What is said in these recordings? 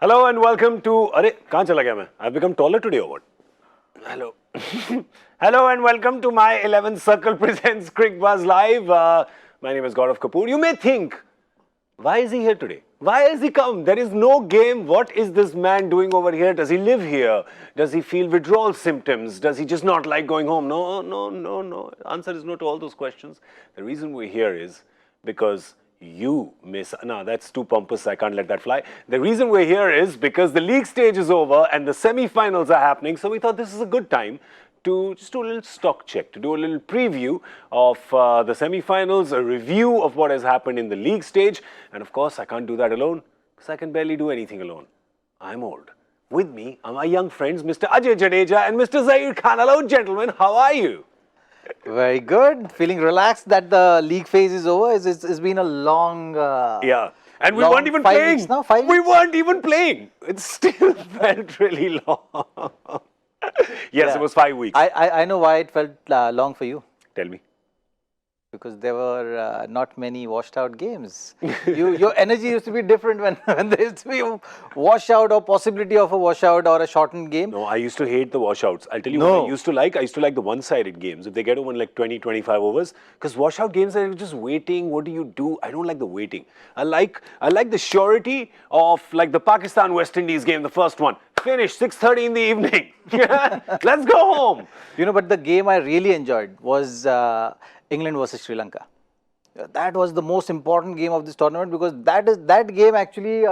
Hello and welcome to. अरे कहाँ चला गया मैं? I've become taller today or what? Hello. Hello and welcome to my 11th Circle presents Cricbuzz Live. My name is Gaurav Kapur. You may think, why is he here today? Why has he come? There is no game. What is this man doing over here? Does he live here? Does he feel withdrawal symptoms? Does he just not like going home? No. Answer is no to all those questions. The reason we're here is because you miss. No, that's too pompous. I can't let that fly. The reason we're here is because the league stage is over and the semi-finals are happening. So we thought this is a good time to just do a little stock check, to do a little preview of the semi-finals, a review of what has happened in the league stage. And of course, I can't do that alone because I can barely do anything alone. I'm old. With me are my young friends, Mr. Ajay, Jadeja and Mr. Zaheer Khan. Hello, gentlemen. How are you? Very good. Feeling relaxed that the league phase is over. It's been a long... Yeah. And we long weren't even 5 playing. weeks now, 5 We weeks? weren't even playing. It still felt really long. Yes, it was 5 weeks. I know why it felt long for you. Tell me. Because there were not many washed out games. Your energy used to be different when there used to be a washout or possibility of a washout or a shortened game. No, I used to hate the washouts. I'll tell you what I used to like. I used to like the one-sided games. If they get over in like 20, 25 overs. Because washout games are just waiting. What do you do? I don't like the waiting. I like the surety of like the Pakistan-West Indies game, the first one. Finish 6:30 in the evening. Let's go home. You know, but the game I really enjoyed was England versus Sri Lanka. That was the most important game of this tournament because that game actually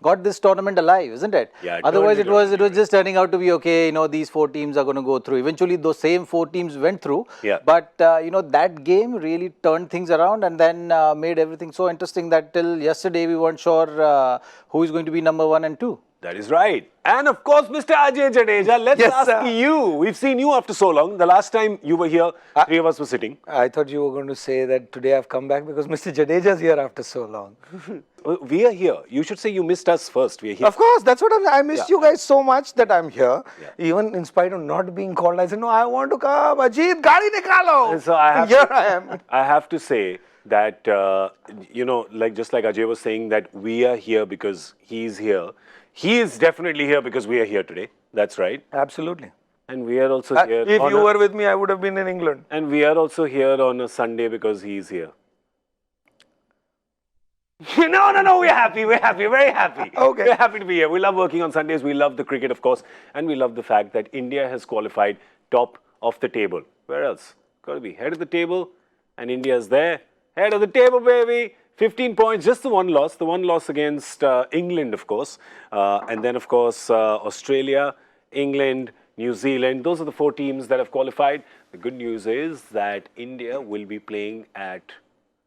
got this tournament alive, isn't it? Yeah. Otherwise, it was just turning out to be okay. You know, these 4 teams are going to go through. Eventually, those same 4 teams went through. Yeah. But you know, that game really turned things around and then made everything so interesting that till yesterday we weren't sure who is going to be number 1 and 2. That is right. And of course, Mr. Ajay Jadeja, let's ask you. We've seen you after so long. The last time you were here, 3 of us were sitting. I thought you were going to say that today I've come back because Mr. Jadeja is here after so long. We are here. You should say you missed us first. We are here. Of course, that's what I missed you guys so much that I'm here. Yeah. Even in spite of not being called, I said, no, I want to come. Ajit, gaadi nikalo. So I am. I have to say that, you know, just like Ajay was saying that we are here because he's here. He is definitely here because we are here today. That's right. Absolutely. And we are also here. If you were with me, I would have been in England. And we are also here on a Sunday because he's here. No, we're happy. We're happy. Very happy. Okay. We're happy to be here. We love working on Sundays. We love the cricket, of course. And we love the fact that India has qualified top of the table. Where else? Got to be head of the table. And India's there. Head of the table, baby. 15 points, just the one loss against England, of course. And then, of course, Australia, England, New Zealand. Those are the 4 teams that have qualified. The good news is that India will be playing at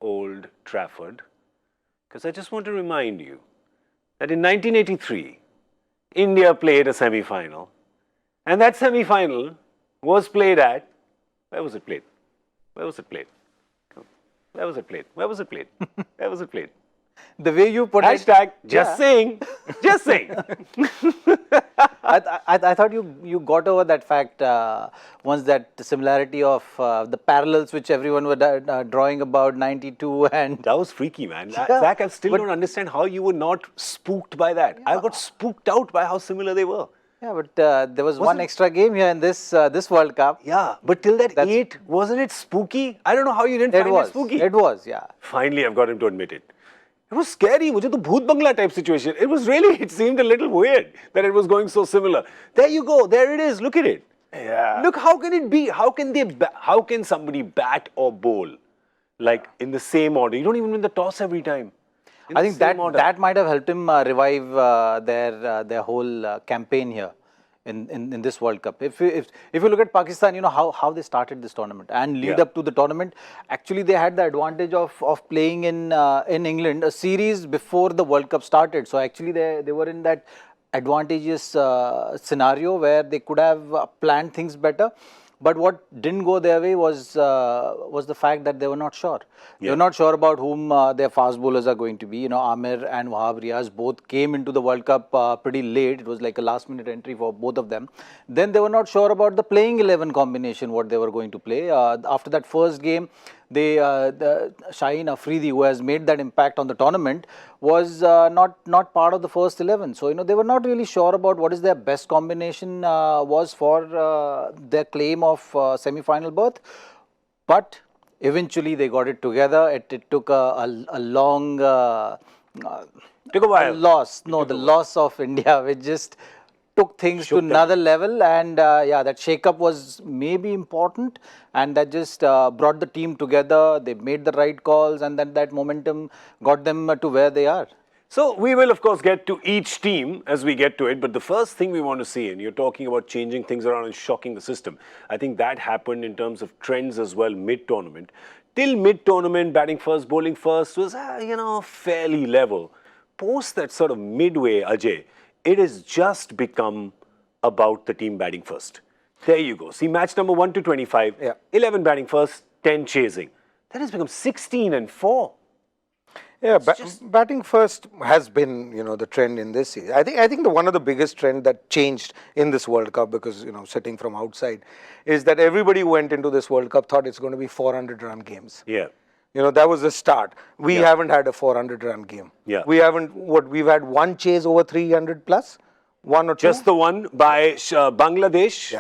Old Trafford. Because I just want to remind you that in 1983, India played a semi-final. And that semi-final was played at... Where was it played? Where was it played? Where was it played? Where was it played? Where was it played? The way you put Hashtag, just saying. Just saying. I thought you got over that fact once, that similarity of the parallels which everyone were drawing about 92 and... That was freaky, man. Zach, I still don't understand how you were not spooked by that. I got spooked out by how similar they were. Yeah, but there was one extra game here in this World Cup. Yeah, but till that 8, wasn't it spooky? I don't know how you didn't find it spooky. It was, yeah. Finally, I've got him to admit it. It was scary. Mujhe to Bhoot Bangla type situation. It was really, it seemed a little weird that it was going so similar. There you go. There it is. Look at it. Yeah. Look, how can it be? How can somebody bat or bowl like in the same order? You don't even win the toss every time. I think that might have helped him revive their whole campaign here in this World Cup. If you look at Pakistan, you know how they started this tournament and lead up to the tournament. Actually, they had the advantage of playing in England a series before the World Cup started. So actually, they were in that advantageous scenario where they could have planned things better. But what didn't go their way was the fact that they were not sure. They were not sure about whom their fast bowlers are going to be. You know, Amir and Wahab Riaz both came into the World Cup pretty late. It was like a last-minute entry for both of them. Then they were not sure about the playing 11 combination, what they were going to play. After that first game, the Shaheen Afridi, who has made that impact on the tournament, was not part of the first 11. So, they were not really sure about what is their best combination was for their claim of semi-final berth. But eventually they got it together. It took a long Took a while. loss. No, the loss of India, which just took things to another level. And yeah, that shake-up was maybe important, and that just brought the team together. They made the right calls, and then that momentum got them to where they are. So we will, of course, get to each team as we get to it. But the first thing we want to see, and you're talking about changing things around and shocking the system, I think that happened in terms of trends as well mid-tournament. Till mid-tournament, batting first, bowling first was, fairly level. Post that sort of midway, Ajay, it has just become about the team batting first. There you go. See, match number 1 to 25, 11 batting first, 10 chasing. That has become 16 and 4. Yeah, batting first has been, the trend in this season. I think one of the biggest trend that changed in this World Cup, because, sitting from outside, is that everybody who went into this World Cup thought it's going to be 400-run games. Yeah. That was the start. We haven't had a 400-run game. Yeah. We've had one chase over 300 plus, one or two. Just the one by Bangladesh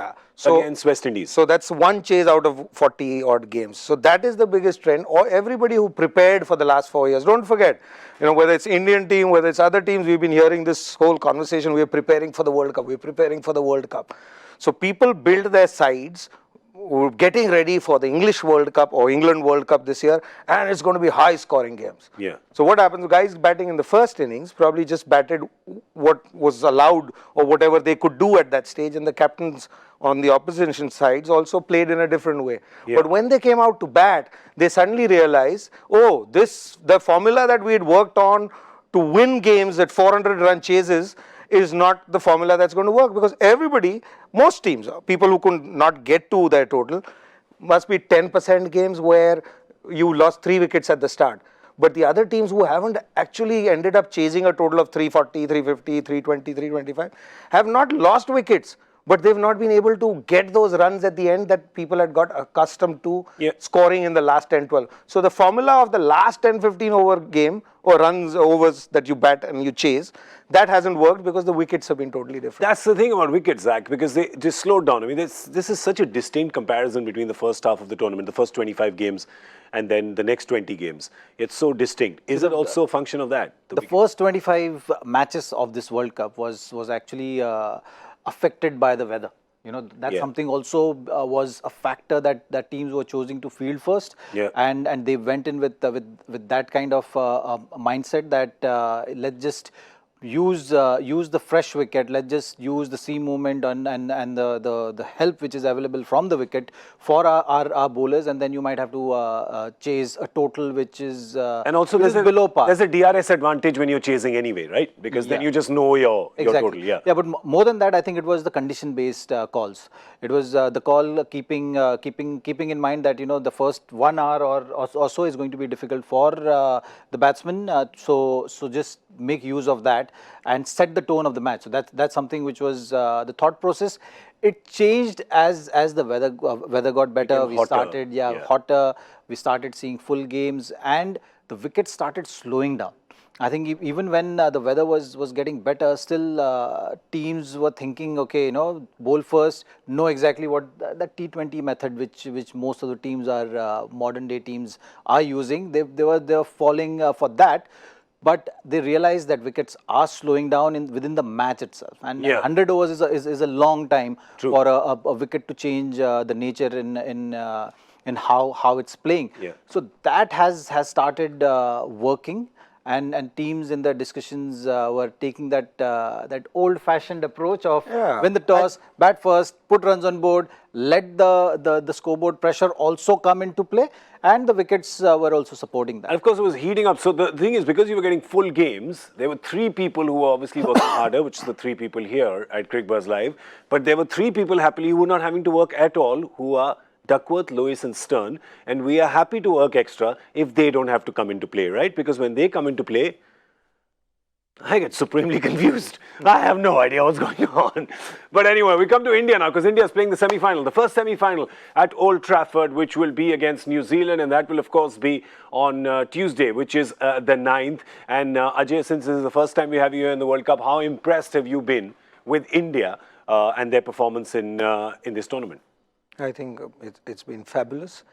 against West Indies. So that's one chase out of 40 odd games. So that is the biggest trend. Or everybody who prepared for the last 4 years, don't forget, whether it's Indian team, whether it's other teams, we've been hearing this whole conversation, we're preparing for the World Cup, we're preparing for the World Cup. So people build their sides, getting ready for the English World Cup or England World Cup this year, and it's going to be high scoring games. Yeah. So what happens, the guys batting in the first innings probably just batted what was allowed or whatever they could do at that stage, and the captains on the opposition sides also played in a different way. Yeah. But when they came out to bat, they suddenly realized, the formula that we had worked on to win games at 400-run chases is not the formula that's going to work, because most teams, people who could not get to their total, must be 10% games where you lost 3 wickets at the start. But the other teams who haven't actually ended up chasing a total of 340, 350, 320, 325 have not lost wickets, but they've not been able to get those runs at the end that people had got accustomed to scoring in the last 10, 12. So the formula of the last 10, 15 over game or overs that you bat and you chase, that hasn't worked because the wickets have been totally different. That's the thing about wickets, Zach, because they just slowed down. I mean, this is such a distinct comparison between the first half of the tournament, the first 25 games, and then the next 20 games. It's so distinct. Is it also a function of that? The first 25 matches of this World Cup was actually affected by the weather. That's something also was a factor that teams were choosing to field first, and they went in with that kind of mindset that let's just use the fresh wicket, let's just use the seam movement and the help which is available from the wicket for our bowlers, and then you might have to chase a total which is and also there's below par. There's a DRS advantage when you're chasing anyway, right? Because then you just know your total. Yeah, but more than that, I think it was the condition-based calls. It was the call keeping in mind that the first 1 hour or so is going to be difficult for the batsman. So just make use of that and set the tone of the match. So that's something which was the thought process. It changed as the weather got better. We started hotter. We started seeing full games, and the wickets started slowing down. I think even when the weather was getting better, still teams were thinking, okay, bowl first, know exactly what the T20 method, which most of the teams are modern day teams are using. They were falling for that. But they realized that wickets are slowing down within the match itself, and 100 overs is a long time for a wicket to change the nature in how it's playing. So that has started working, and teams in their discussions were taking that old-fashioned approach of win the toss, bat first, put runs on board, let the scoreboard pressure also come into play, and the wickets were also supporting that. And of course, it was heating up. So the thing is, because you were getting full games, there were 3 people who were obviously working harder, which is the 3 people here at Cricbuzz Live. But there were 3 people happily who were not having to work at all, who are Duckworth, Lewis and Stern, and we are happy to work extra if they don't have to come into play, right? Because when they come into play, I get supremely confused. I have no idea what's going on. But anyway, we come to India now because India is playing the semi-final, the first semi-final at Old Trafford, which will be against New Zealand, and that will of course be on Tuesday, which is the 9th. And Ajay, since this is the first time we have you here in the World Cup, how impressed have you been with India and their performance in this tournament? I think it's been fabulous.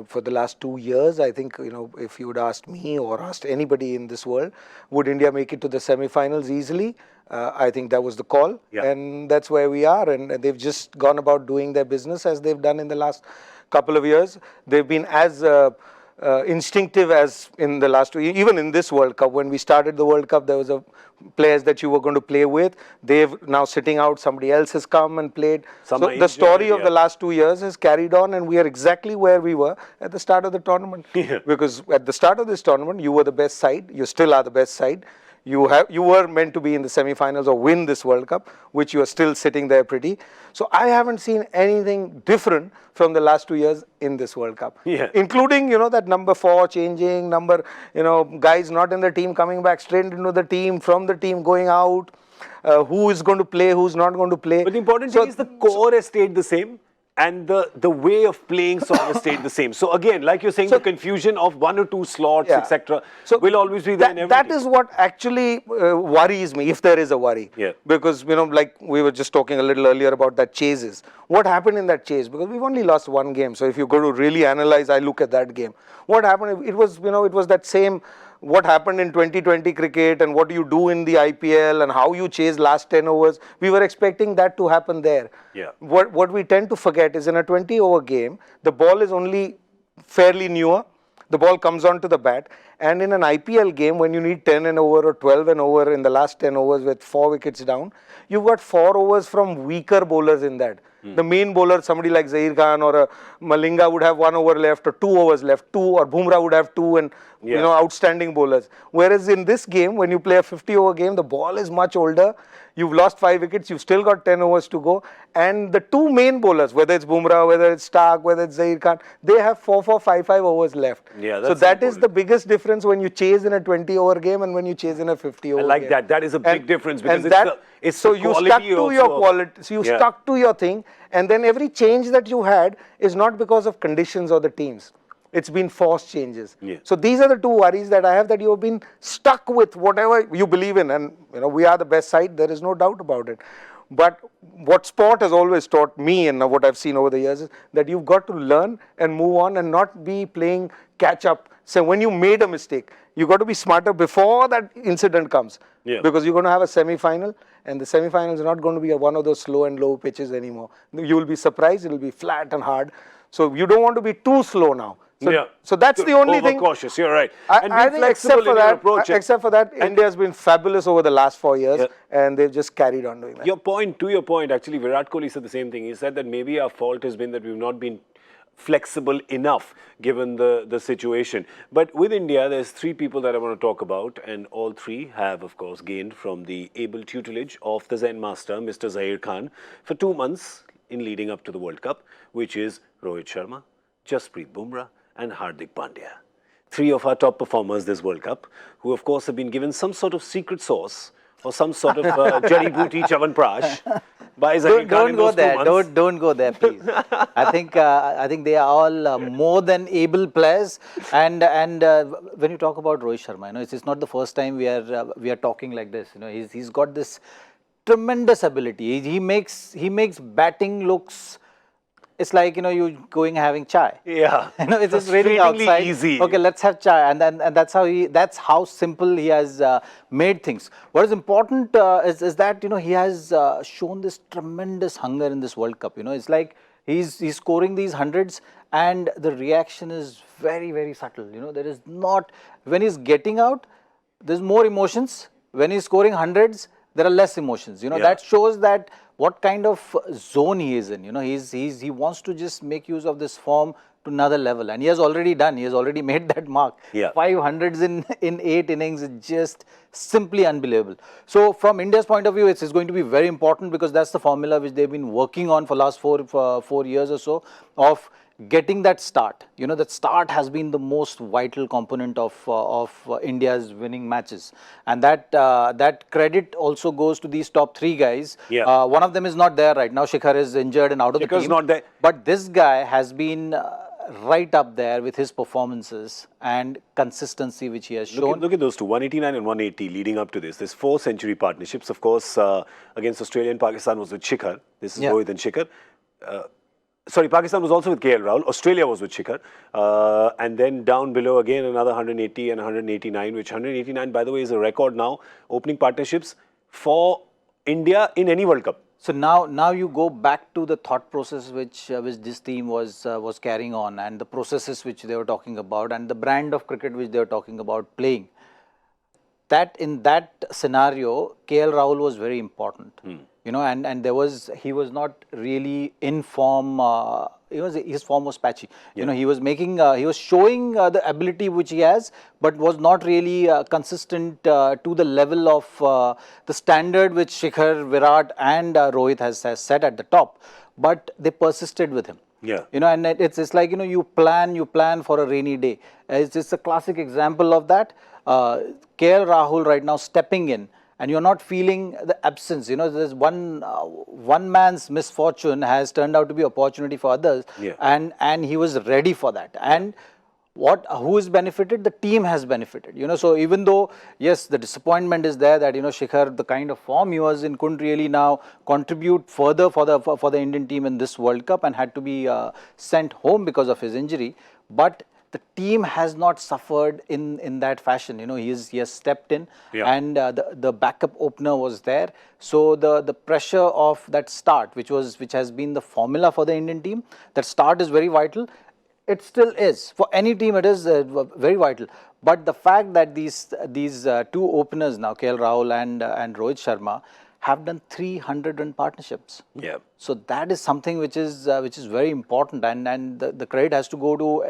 For the last 2 years, I think, if you would ask me or asked anybody in this world, would India make it to the semi-finals easily? I think that was the call, and that's where we are. And they've just gone about doing their business as they've done in the last couple of years. They've been as instinctive as in the last 2 years. Even in this World Cup, when we started the World Cup, there was players that you were going to play with. They've now sitting out. Somebody else has come and played. So the story of the last 2 years has carried on, and we are exactly where we were at the start of the tournament. Because at the start of this tournament, you were the best side. You still are the best side. You were meant to be in the semi-finals or win this World Cup, which you are still sitting there pretty. So I haven't seen anything different from the last 2 years in this World Cup, including that number 4 changing, guys not in the team coming back straight into the team, from the team going out, who is going to play, who's not going to play. But the important thing is the core has stayed the same. And the way of playing sort of stayed the same. So again, like you're saying, the confusion of 1 or 2 slots, etc., will always be there in everything. That is what actually worries me, if there is a worry. Because, like we were just talking a little earlier about that chases. What happened in that chase? Because we've only lost 1 game. So if you go to really analyze, I look at that game. What happened? It was, it was that same, what happened in 2020 cricket and what you do in the IPL and how you chase last 10 overs. We were expecting that to happen there. What we tend to forget is in a 20-over game, the ball is only fairly newer. The ball comes onto the bat. And in an IPL game, when you need 10 an over or 12 an over in the last 10 overs with 4 wickets down, you've got 4 overs from weaker bowlers in that. The main bowler, somebody like Zaheer Khan or a Malinga would have 1 over left or 2 overs left, 2, or Bumrah would have 2, and outstanding bowlers. Whereas in this game, when you play a 50-over game, the ball is much older. You've lost 5 wickets, you've still got 10 overs to go. And the 2 main bowlers, whether it's Bumrah, whether it's Stark, whether it's Zaheer Khan, they have 4, 5 overs left. So that is the biggest difference when you chase in a 20-over game and when you chase in a 50-over game. I like that. That is a big difference because it's so you stuck to your quality. So you stuck to your thing, and then every change that you had is not because of conditions or the teams. It's been forced changes. So these are the 2 worries that I have, that you have been stuck with whatever you believe in, and we are the best side. There is no doubt about it. But what sport has always taught me, and what I've seen over the years, is that you've got to learn and move on and not be playing catch up. So when you made a mistake, you got to be smarter before that incident comes. Because you're going to have a semi-final, and the semi-final is not going to be one of those slow and low pitches anymore. You will be surprised. It will be flat and hard. So you don't want to be too slow now. So that's the only thing. Cautious, you're right. I think except for that, India has been fabulous over the last 4 years, and they've just carried on doing that. To your point, actually, Virat Kohli said the same thing. He said that maybe our fault has been that we've not been flexible enough given the situation. But with India, there's 3 people that I want to talk about, and all 3 have, of course, gained from the able tutelage of the Zen master, Mr. Zaheer Khan, for 2 months in leading up to the World Cup, which is Rohit Sharma, Jasprit Bumrah, and Hardik Pandya. 3 of our top performers this World Cup, who of course have been given some sort of secret sauce or some sort of Jari Booty Chavanprash by Zaheer Khan in those 2 months. Don't go there, please. I think they are all more than able players. And when you talk about Rohit Sharma, it's not the first time we are talking like this. He's got this tremendous ability. He makes batting looks. It's like, you going having chai. It's just raining outside. Easy. Okay, let's have chai. And that's how simple he has made things. What is important is that, he has shown this tremendous hunger in this World Cup. It's like he's scoring these hundreds and the reaction is very, very subtle. There is not, when he's getting out, there's more emotions. When he's scoring hundreds, there are less emotions. That shows that what kind of zone he is in. He wants to just make use of this form to another level, and he has already done. He has already made that mark. 500s in 8 innings is just simply unbelievable. So from India's point of view, it's going to be very important because that's the formula which they've been working on for last 4 years or so of getting that start. That start has been the most vital component of India's winning matches, and that credit also goes to these top three guys. Yeah. One of them is not there right now. Shikhar is injured and out of the Shikhar's team. not there. But this guy has been right up there with his performances and consistency which he has shown. Look at those two, 189 and 180 leading up to this. There's 4 century partnerships. Of course, against Australia and Pakistan was with Shikhar. This is Rohit and Shikhar. Sorry, Pakistan was also with KL Rahul. Australia was with Shikhar. And then down below again another 180 and 189, which 189, by the way, is a record now. Opening partnerships for India in any World Cup. So now you go back to the thought process which this team was carrying on, and the processes which they were talking about, and the brand of cricket which they were talking about playing. That in that scenario, KL Rahul was very important. And he was not really in form. His form was patchy. He was showing the ability which he has, but was not really consistent to the level of the standard which Shikhar, Virat, and Rohit has set at the top. But they persisted with him. Yeah. And it's like you plan for a rainy day. It's a classic example of that. KL Rahul right now stepping in, and you're not feeling the absence. There's one man's misfortune has turned out to be opportunity for others, and he was ready for that. And who is benefited? The team has benefited. So even though yes, the disappointment is there that Shikhar, the kind of form he was in, couldn't really now contribute further for the Indian team in this World Cup and had to be sent home because of his injury, but the team has not suffered in that fashion. He has stepped in, and the backup opener was there. So the pressure of that start, which has been the formula for the Indian team, that start is very vital. It still is for any team. It is very vital. But the fact that these two openers now, KL Rahul and Rohit Sharma, have done 300-run partnerships. Yeah. So that is something which is very important, and the credit has to go to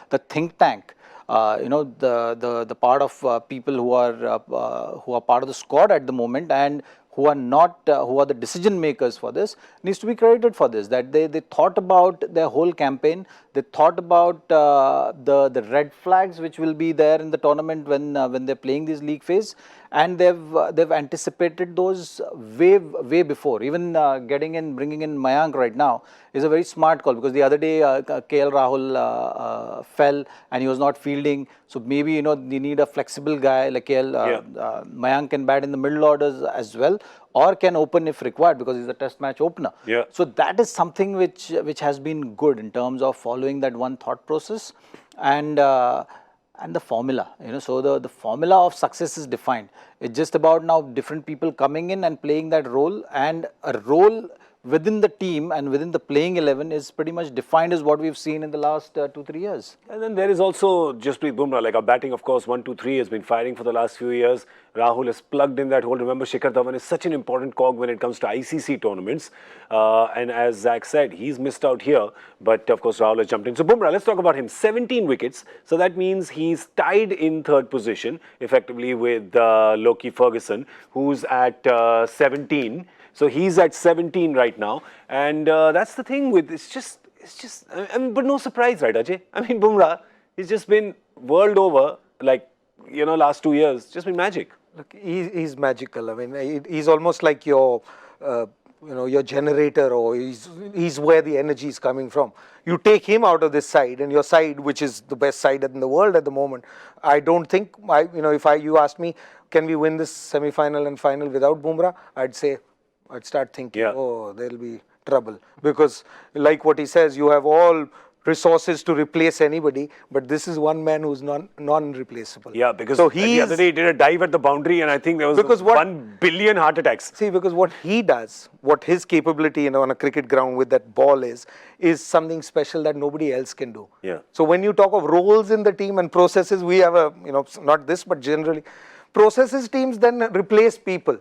the think tank. The part of people who are part of the squad at the moment, and who are the decision makers for this, needs to be credited for this. That they thought about their whole campaign. They thought about the red flags which will be there in the tournament when they're playing this league phase, and they've anticipated those way before. Even bringing in Mayank right now is a very smart call, because the other day KL Rahul fell and he was not fielding. So maybe you need a flexible guy like Mayank can bat in the middle orders as well, or can open if required, because he's a test match opener. Yeah. So that is something which has been good in terms of following that one thought process, and the formula. So the formula of success is defined. It's just about now different people coming in and playing that role, and a role within the team and within the playing 11 is pretty much defined as what we've seen in the last 2-3 years. And then there is also Jasprit Bumrah. Like our batting, of course, 1-2-3 has been firing for the last few years. Rahul has plugged in that hole. Remember, Shikhar Dhawan is such an important cog when it comes to ICC tournaments. And as Zach said, he's missed out here. But of course, Rahul has jumped in. So Bumrah, let's talk about him. 17 wickets. So that means he's tied in third position, effectively, with Loki Ferguson, who's at 17. So he's at 17 right now, and that's the thing with it's just. I mean, but no surprise, right, Ajay? I mean, Bumrah, he's just been world over, like last 2 years, just been magic. Look, he's magical. I mean, he's almost like your generator, or he's where the energy is coming from. You take him out of this side, and your side, which is the best side in the world at the moment, I don't think if you asked me, can we win this semi-final and final without Bumrah? I'd start thinking, oh, there'll be trouble. Because like what he says, you have all resources to replace anybody, but this is one man who's non-replaceable. Yeah, because the other day he did a dive at the boundary, and I think there was 1 billion heart attacks. See, because what he does, what his capability on a cricket ground with that ball is something special that nobody else can do. Yeah. So when you talk of roles in the team and processes, we have not this, but generally, processes teams then replace people.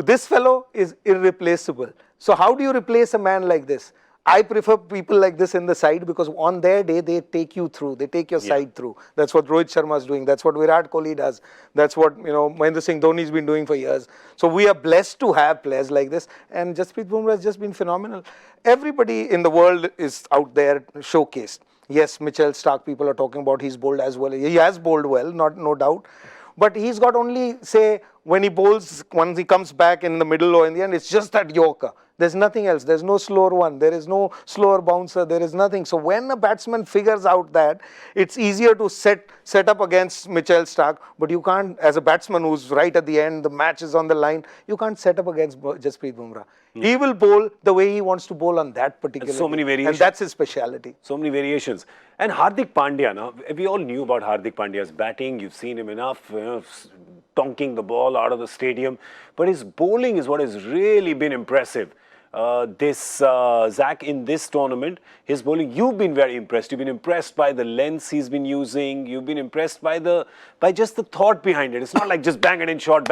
This fellow is irreplaceable. So how do you replace a man like this? I prefer people like this in the side because on their day, they take you through. They take your side through. That's what Rohit Sharma is doing. That's what Virat Kohli does. That's what, Mahendra Singh Dhoni has been doing for years. So we are blessed to have players like this. And Jasprit Bumrah has just been phenomenal. Everybody in the world is out there showcased. Yes, Mitchell Stark, people are talking about he's bowled as well. He has bowled well, no doubt. But he's got only, say, when he bowls, once he comes back in the middle or in the end, it's just that Yorker. There's nothing else. There's no slower one. There is no slower bouncer. There is nothing. So when a batsman figures out that, it's easier to set up against Mitchell Stark. But you can't, as a batsman who's right at the end, the match is on the line, you can't set up against Jasprit Bumrah. He will bowl the way he wants to bowl on that particular so many day. variations. And that's his speciality. So many variations. And Hardik Pandya, now, we all knew about Hardik Pandya's batting. You've seen him enough, tonking the ball out of the stadium. But his bowling is what has really been impressive. Zach, in this tournament, his bowling, you've been very impressed. You've been impressed by the lengths he's been using. You've been impressed by just the thought behind it. It's not like just bang it in short,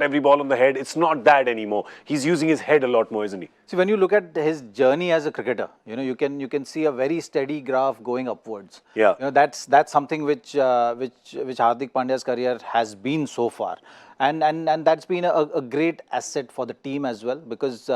every ball on the head. It's not that anymore. He's using his head a lot more, isn't he? See, when you look at his journey as a cricketer, you can see a very steady graph going upwards. Yeah. That's something which Hardik Pandya's career has been so far. And that's been a great asset for the team as well, because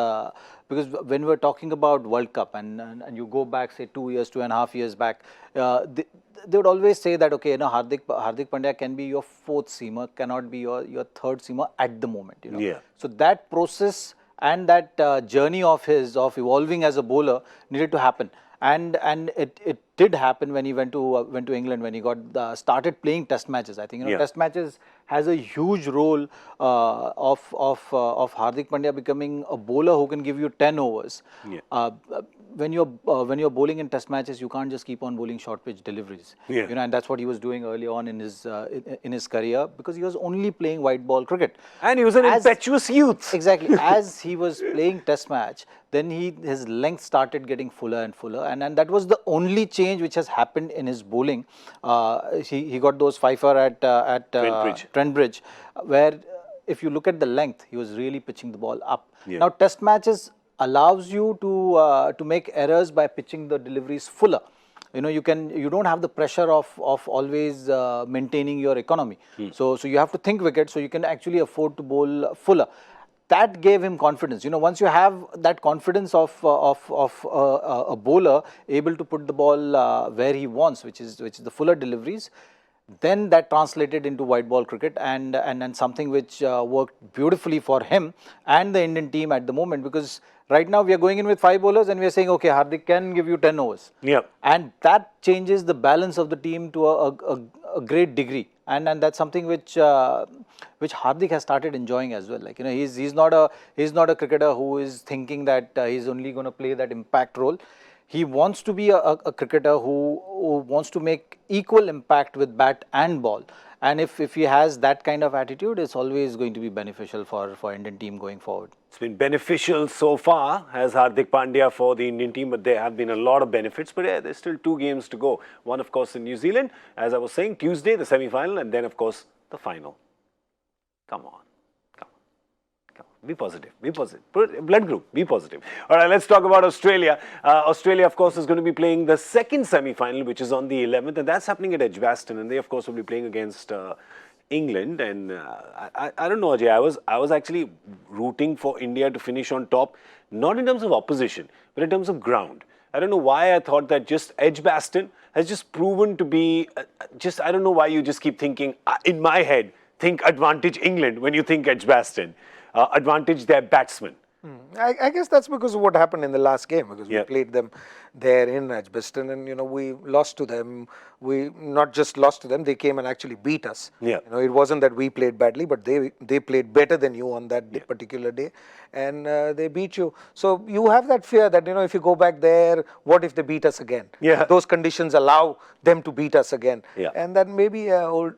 when we're talking about World Cup and you go back, say 2.5 years back, they would always say that, okay, Hardik Pandya can be your fourth seamer, cannot be your third seamer at the moment. Yeah. So that process and that journey of his of evolving as a bowler needed to happen. And it did happen when he went to England, when he got started playing Test matches. I think Test matches has a huge role of Hardik Pandya becoming a bowler who can give you 10 overs. Yeah. When you're bowling in Test matches, you can't just keep on bowling short pitch deliveries. Yeah. And that's what he was doing early on in his career, because he was only playing white ball cricket. And he was an impetuous youth. Exactly. As he was playing Test match, then his length started getting fuller and fuller, and that was the only change which has happened in his bowling. He got those fifer at Trent Bridge, where if you look at the length, he was really pitching the ball up. Yeah. Now Test matches allows you to make errors by pitching the deliveries fuller. You don't have the pressure of always maintaining your economy. So you have to think wicket, so you can actually afford to bowl fuller. That gave him confidence. Once you have that confidence of a bowler able to put the ball where he wants, which is the fuller deliveries, then that translated into white ball cricket and something which worked beautifully for him and the Indian team at the moment, because right now we are going in with 5 bowlers and we are saying, okay, Hardik can give you 10 overs. Yeah. And that changes the balance of the team to a great degree. And that's something which Hardik has started enjoying as well. Like, he's not a cricketer who is thinking that he's only going to play that impact role. He wants to be a cricketer who wants to make equal impact with bat and ball. And if he has that kind of attitude, it's always going to be beneficial for Indian team going forward. It's been beneficial so far, has Hardik Pandya, for the Indian team, but there have been a lot of benefits. But yeah, there's still 2 games to go. One, of course, in New Zealand, as I was saying, Tuesday, the semi-final, and then, of course, the final. Come on. Be positive. Blood group, be positive. All right, let's talk about Australia. Australia, of course, is going to be playing the second semi-final, which is on the 11th, and that's happening at Edgbaston, and they, of course, will be playing against England. And I don't know, Ajay, I was actually rooting for India to finish on top, not in terms of opposition, but in terms of ground. I don't know why I thought that just Edgbaston has just proven to be, I don't know why you just keep thinking, in my head, think advantage England when you think Edgbaston. Advantage their batsmen. I guess that's because of what happened in the last game, because we played them there in Edgbaston and, we lost to them. We not just lost to them, they came and actually beat us. Yeah. It wasn't that we played badly, but they played better than you on that particular day, and they beat you. So you have that fear that, if you go back there, what if they beat us again? Yeah. Those conditions allow them to beat us again. Yeah. And that may be old,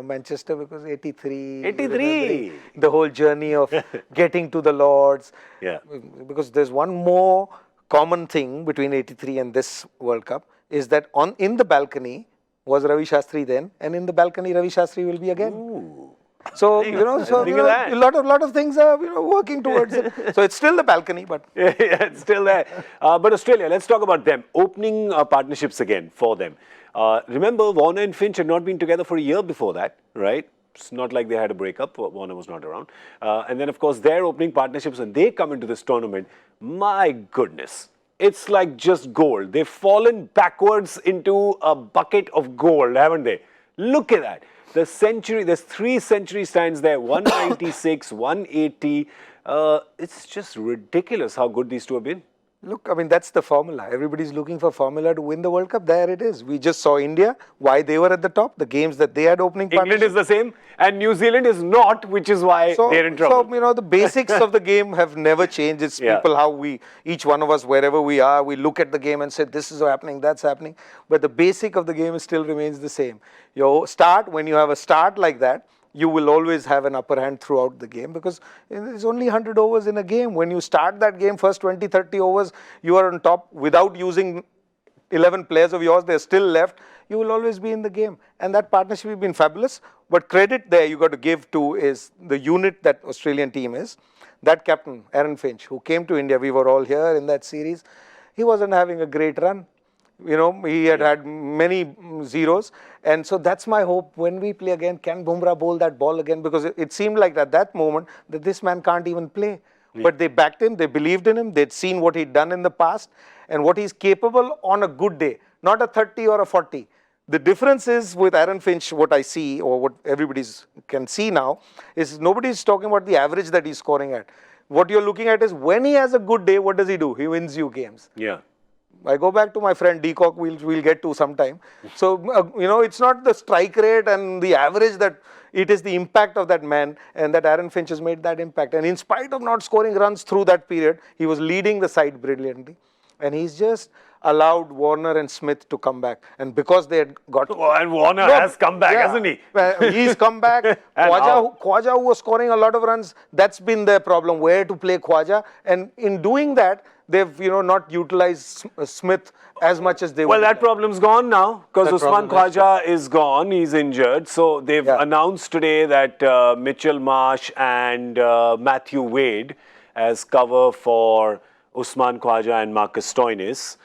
Manchester, because 83. 83. The whole journey of getting to the Lords. Yeah. Because there's one more common thing between 83 and this World Cup, is that in the balcony was Ravi Shastri then, and in the balcony Ravi Shastri will be again. Ooh. So Think of that. a lot of things are working towards it. So it's still the balcony, but Yeah, it's still there. But Australia, let's talk about them. Opening partnerships again for them. Remember, Warner and Finch had not been together for a year before that, right? It's not like they had a breakup. Warner was not around. And then, of course, their opening partnerships, when they come into this tournament, my goodness, it's like just gold. They've fallen backwards into a bucket of gold, haven't they? Look at that. The century, there's 3 century stands there, 196, 180. It's just ridiculous how good these two have been. look, I mean, that's the formula. Everybody's looking for formula to win the World Cup. There it is. We just saw India, why they were at the top, the games that they had opening England is the same, and New Zealand is not, which is why they're in trouble. So, the basics of the game have never changed. It's people how each one of us, wherever we are, we look at the game and say, this is happening, that's happening. But the basic of the game still remains the same. When you have a start like that, you will always have an upper hand throughout the game because there's only 100 overs in a game. When you start that game, first 20, 30 overs, you are on top without using 11 players of yours, they're still left. You will always be in the game. And that partnership has been fabulous. But credit there you got to give to is the unit that Australian team is. That captain, Aaron Finch, who came to India, we were all here in that series. He wasn't having a great run. He had many zeros. And so that's my hope when we play again. Can Bumrah bowl that ball again? Because it seemed like at that moment that this man can't even play. Yeah. But they backed him. They believed in him. They'd seen what he'd done in the past and what he's capable on a good day, not a 30 or a 40. The difference is with Aaron Finch, what I see or what everybody can see now is nobody's talking about the average that he's scoring at. What you're looking at is when he has a good day, what does he do? He wins you games. Yeah. I go back to my friend Deacock, we'll get to sometime. So, it's not the strike rate and the average that it is the impact of that man, and that Aaron Finch has made that impact. And in spite of not scoring runs through that period, he was leading the side brilliantly. And he's just allowed Warner and Smith to come back. And because they had got... And Warner has come back, hasn't he? He's come back. Khwaja, who was scoring a lot of runs, that's been their problem, where to play Khwaja. And in doing that, they've not utilized Smith as much as they Well, that problem's gone now because Usman Khwaja is gone. He's injured. So they've announced today that Mitchell Marsh and Matthew Wade as cover for Usman Khwaja and Marcus Stoinis.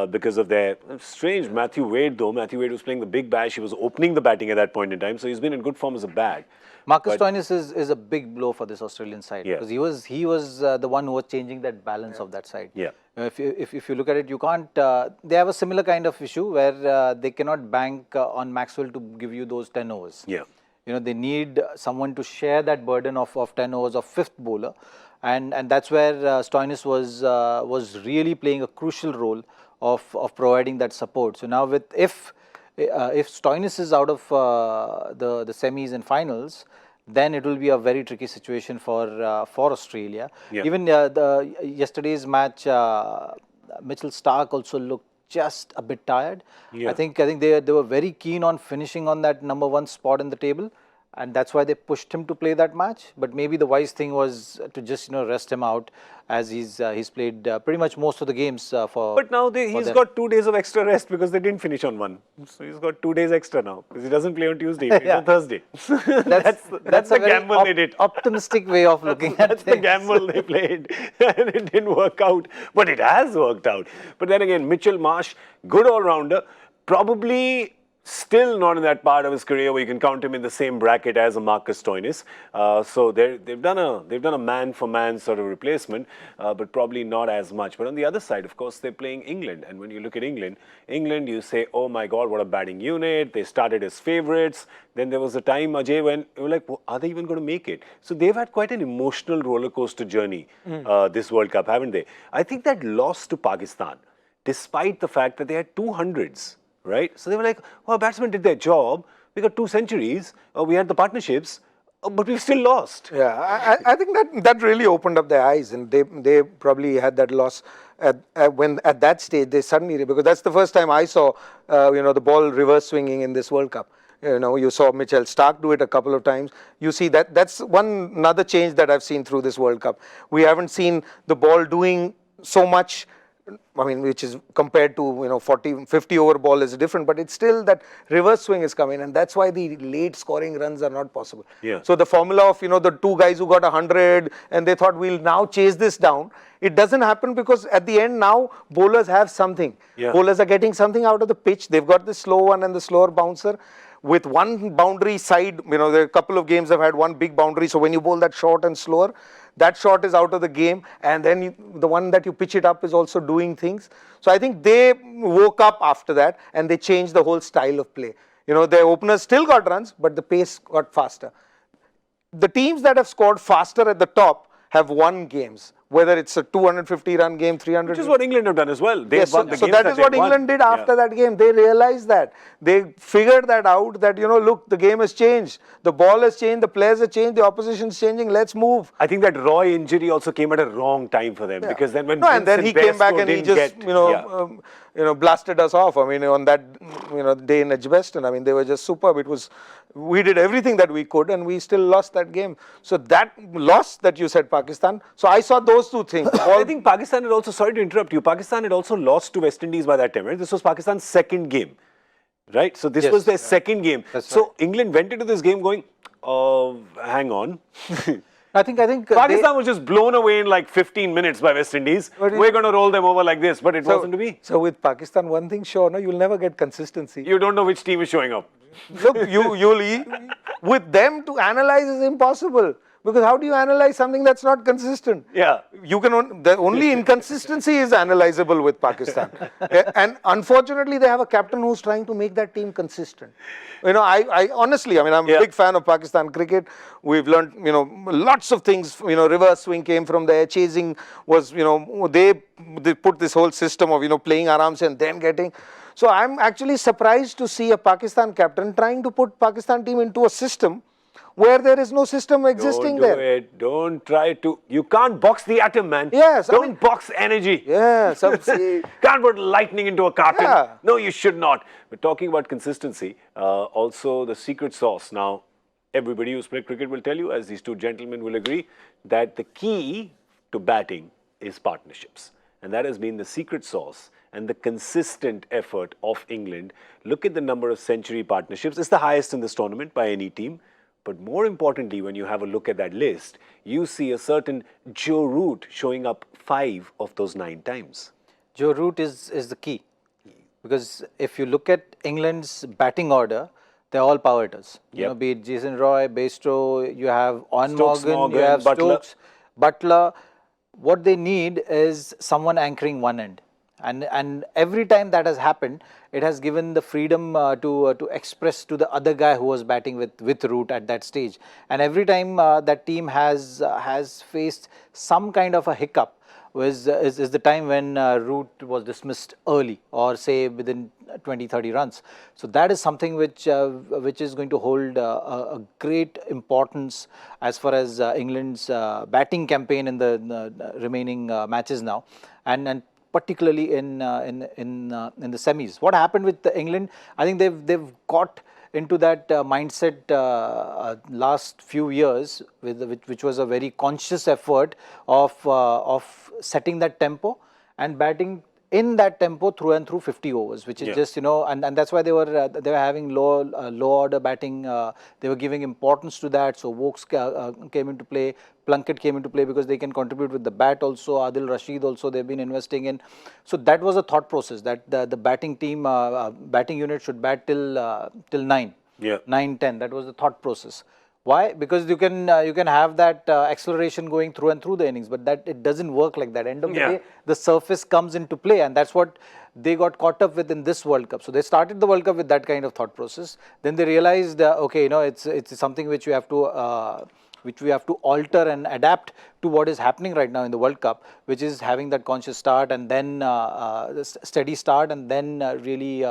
Because of their strange Matthew Wade, though. Matthew Wade was playing the big bash. He was opening the batting at that point in time. So he's been in good form as a bat. Marcus Stoinis is a big blow for this Australian side because he was the one who was changing that balance of that side. Yeah. If you look at it, you can't. They have a similar kind of issue where they cannot bank on Maxwell to give you those 10 overs. Yeah. They need someone to share that burden of 10 overs of fifth bowler, and that's where Stoinis was really playing a crucial role of providing that support. So now if Stoinis is out of the semis and finals, then it will be a very tricky situation for Australia. Yeah. Even yesterday's match, Mitchell Starc also looked just a bit tired. Yeah. I think they were very keen on finishing on that number 1 spot in the table. And that's why they pushed him to play that match. But maybe the wise thing was to just rest him out, as he's played pretty much most of the games for. But now he's got 2 days of extra rest because they didn't finish on 1. So he's got 2 days extra now because he doesn't play on Tuesday, he plays on Thursday. That's the gamble they did. Optimistic way of looking at That's the gamble they played, and it didn't work out. But it has worked out. But then again, Mitchell Marsh, good all-rounder, probably still not in that part of his career where you can count him in the same bracket as a Marcus Stoinis. So they've done a man-for-man sort of replacement, but probably not as much. But on the other side, of course, they're playing England. And when you look at England, you say, oh my God, what a batting unit. They started as favourites. Then there was a time, Ajay, when you were like, well, are they even going to make it? So they've had quite an emotional roller coaster journey this World Cup, haven't they? I think that loss to Pakistan, despite the fact that they had 200s, right? So they were like, oh, our batsmen did their job. We got 2 centuries. We had the partnerships, but we still lost. Yeah, I think that really opened up their eyes, and they probably had that loss at that stage. They suddenly, because that's the first time I saw the ball reverse swinging in this World Cup. You saw Mitchell Starc do it a couple of times. You see that's another change that I've seen through this World Cup. We haven't seen the ball doing so much I mean, which is compared to 40, 50 over ball is different, but it's still that reverse swing is coming, and that's why the late scoring runs are not possible. Yeah. So the formula of the two guys who got 100 and they thought we'll now chase this down, it doesn't happen because at the end now bowlers have something. Yeah. Bowlers are getting something out of the pitch. They've got the slow one and the slower bouncer. With one boundary side, there are a couple of games have had one big boundary. So when you bowl that short and slower, that shot is out of the game, and then the one that you pitch it up is also doing things. So I think they woke up after that and they changed the whole style of play. Their openers still got runs, but the pace got faster. The teams that have scored faster at the top have won games, whether it's a 250 run game, 300. Which is what England have done as well. They've Yes, won the so games that is what they've won. England did after that game. They realized that. They figured that out, that, look, the game has changed. The ball has changed, the players have changed, the opposition is changing, let's move. I think that Roy injury also came at a wrong time for them because then when and then he came back and he just, blasted us off. I mean, on that, day in Edgbaston, I mean, they were just superb. We did everything that we could and we still lost that game. So that loss that you said, Pakistan, so I saw those two things. I think Pakistan had also, sorry to interrupt you, Pakistan had also lost to West Indies by that time, right? This was Pakistan's second game, right? So this was their second game. So England went into this game going, hang on. I think Pakistan was just blown away in like 15 minutes by West Indies. We're going to roll them over like this, but it wasn't to be. So with Pakistan, one thing sure, no, you'll never get consistency. You don't know which team is showing up. Look, with them to analyze is impossible. Because how do you analyze something that's not consistent? Yeah. The only inconsistency is analyzable with Pakistan. And unfortunately, they have a captain who's trying to make that team consistent. I honestly, I'm a big fan of Pakistan cricket. We've learned, lots of things. Reverse swing came from there. Chasing was, they put this whole system of, playing arams and then getting. So I'm actually surprised to see a Pakistan captain trying to put Pakistan team into a system where there is no system existing there. Don't try to. You can't box the atom, man. Yes. Don't box energy. Yeah. Can't put lightning into a carton. Yeah. No, you should not. But talking about consistency, also the secret sauce. Now, everybody who's played cricket will tell you, as these two gentlemen will agree, that the key to batting is partnerships. And that has been the secret sauce and the consistent effort of England. Look at the number of century partnerships. It's the highest in this tournament by any team. But more importantly, when you have a look at that list, you see a certain Joe Root showing up 5 of those 9 times. Joe Root is the key. Because if you look at England's batting order, they're all power hitters. Be it Jason Roy, Bairstow, you have Morgan, you have Stokes, Butler. What they need is someone anchoring one end. And every time that has happened, it has given the freedom to express to the other guy who was batting with Root at that stage. And every time that team has faced some kind of a hiccup is the time when Root was dismissed early or say within 20-30 runs. So that is something which is going to hold a great importance as far as England's batting campaign in the remaining matches now, and particularly in the semis. What happened with England? I think they've got into that mindset last few years, which was a very conscious effort of setting that tempo and batting in that tempo through and through 50 overs, which is just, and that's why they were having low order batting. They were giving importance to that. So Vokes came into play, Plunkett came into play because they can contribute with the bat also. Adil Rashid also they've been investing in. So that was a thought process that the batting team, batting unit should bat till 9, 9-10. That was the thought process. Why? Because you can have that acceleration going through and through the innings, but that it doesn't work like that. End of the day, the surface comes into play, and that's what they got caught up with in this World Cup. So they started the World Cup with that kind of thought process. Then they realized, okay, it's something which we have to alter and adapt to what is happening right now in the World Cup, which is having that conscious start and then steady start and then really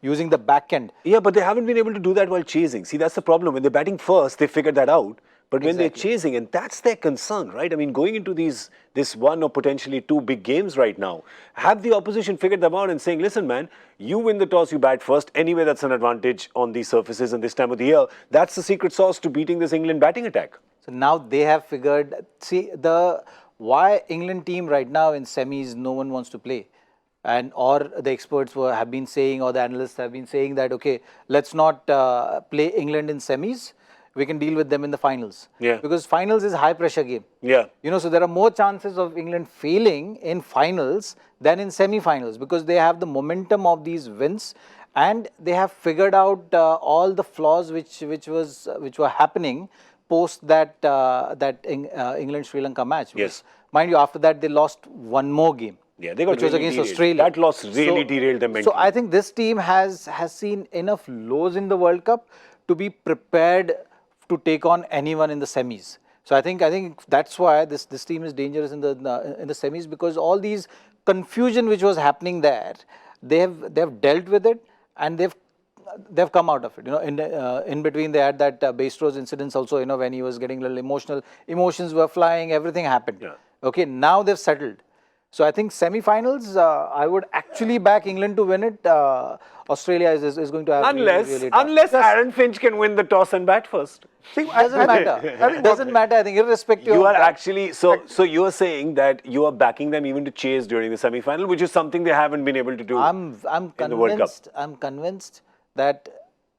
using the back end. Yeah, but they haven't been able to do that while chasing. See, that's the problem. When they're batting first, they figured that out. But when they're chasing, and that's their concern, right? I mean, going into this one or potentially 2 big games right now, have the opposition figured them out and saying, listen, man, you win the toss, you bat first. Anyway, that's an advantage on these surfaces and this time of the year. That's the secret sauce to beating this England batting attack. So now they have figured, see, why England team right now in semis no one wants to play, and or the experts have been saying, or the analysts have been saying that okay, let's not play England in semis. We can deal with them in the finals. Yeah. Because finals is high pressure game. Yeah. So there are more chances of England failing in finals than in semi-finals, because they have the momentum of these wins, and they have figured out all the flaws which were happening post that England Sri Lanka match. Yes. Mind you, after that they lost one more game. Yeah, they got which was really against derailed. Australia. That loss really derailed them mentally. So I think this team has seen enough lows in the World Cup to be prepared to take on anyone in the semis. So I think that's why this team is dangerous in the semis, because all these confusion which was happening there, they have dealt with it, and they've come out of it. In between they had that Bastrose incidents also. When he was getting a little emotional, emotions were flying, everything happened. Yeah. Okay, now they've settled. So I think semi-finals, I would actually back England to win it. Australia is going to have unless Aaron Finch can win the toss and bat first. Doesn't matter. Doesn't matter. I think irrespective. You of are that, actually so you are saying that you are backing them even to chase during the semi-final, which is something they haven't been able to do. I'm in the World Cup. I'm convinced that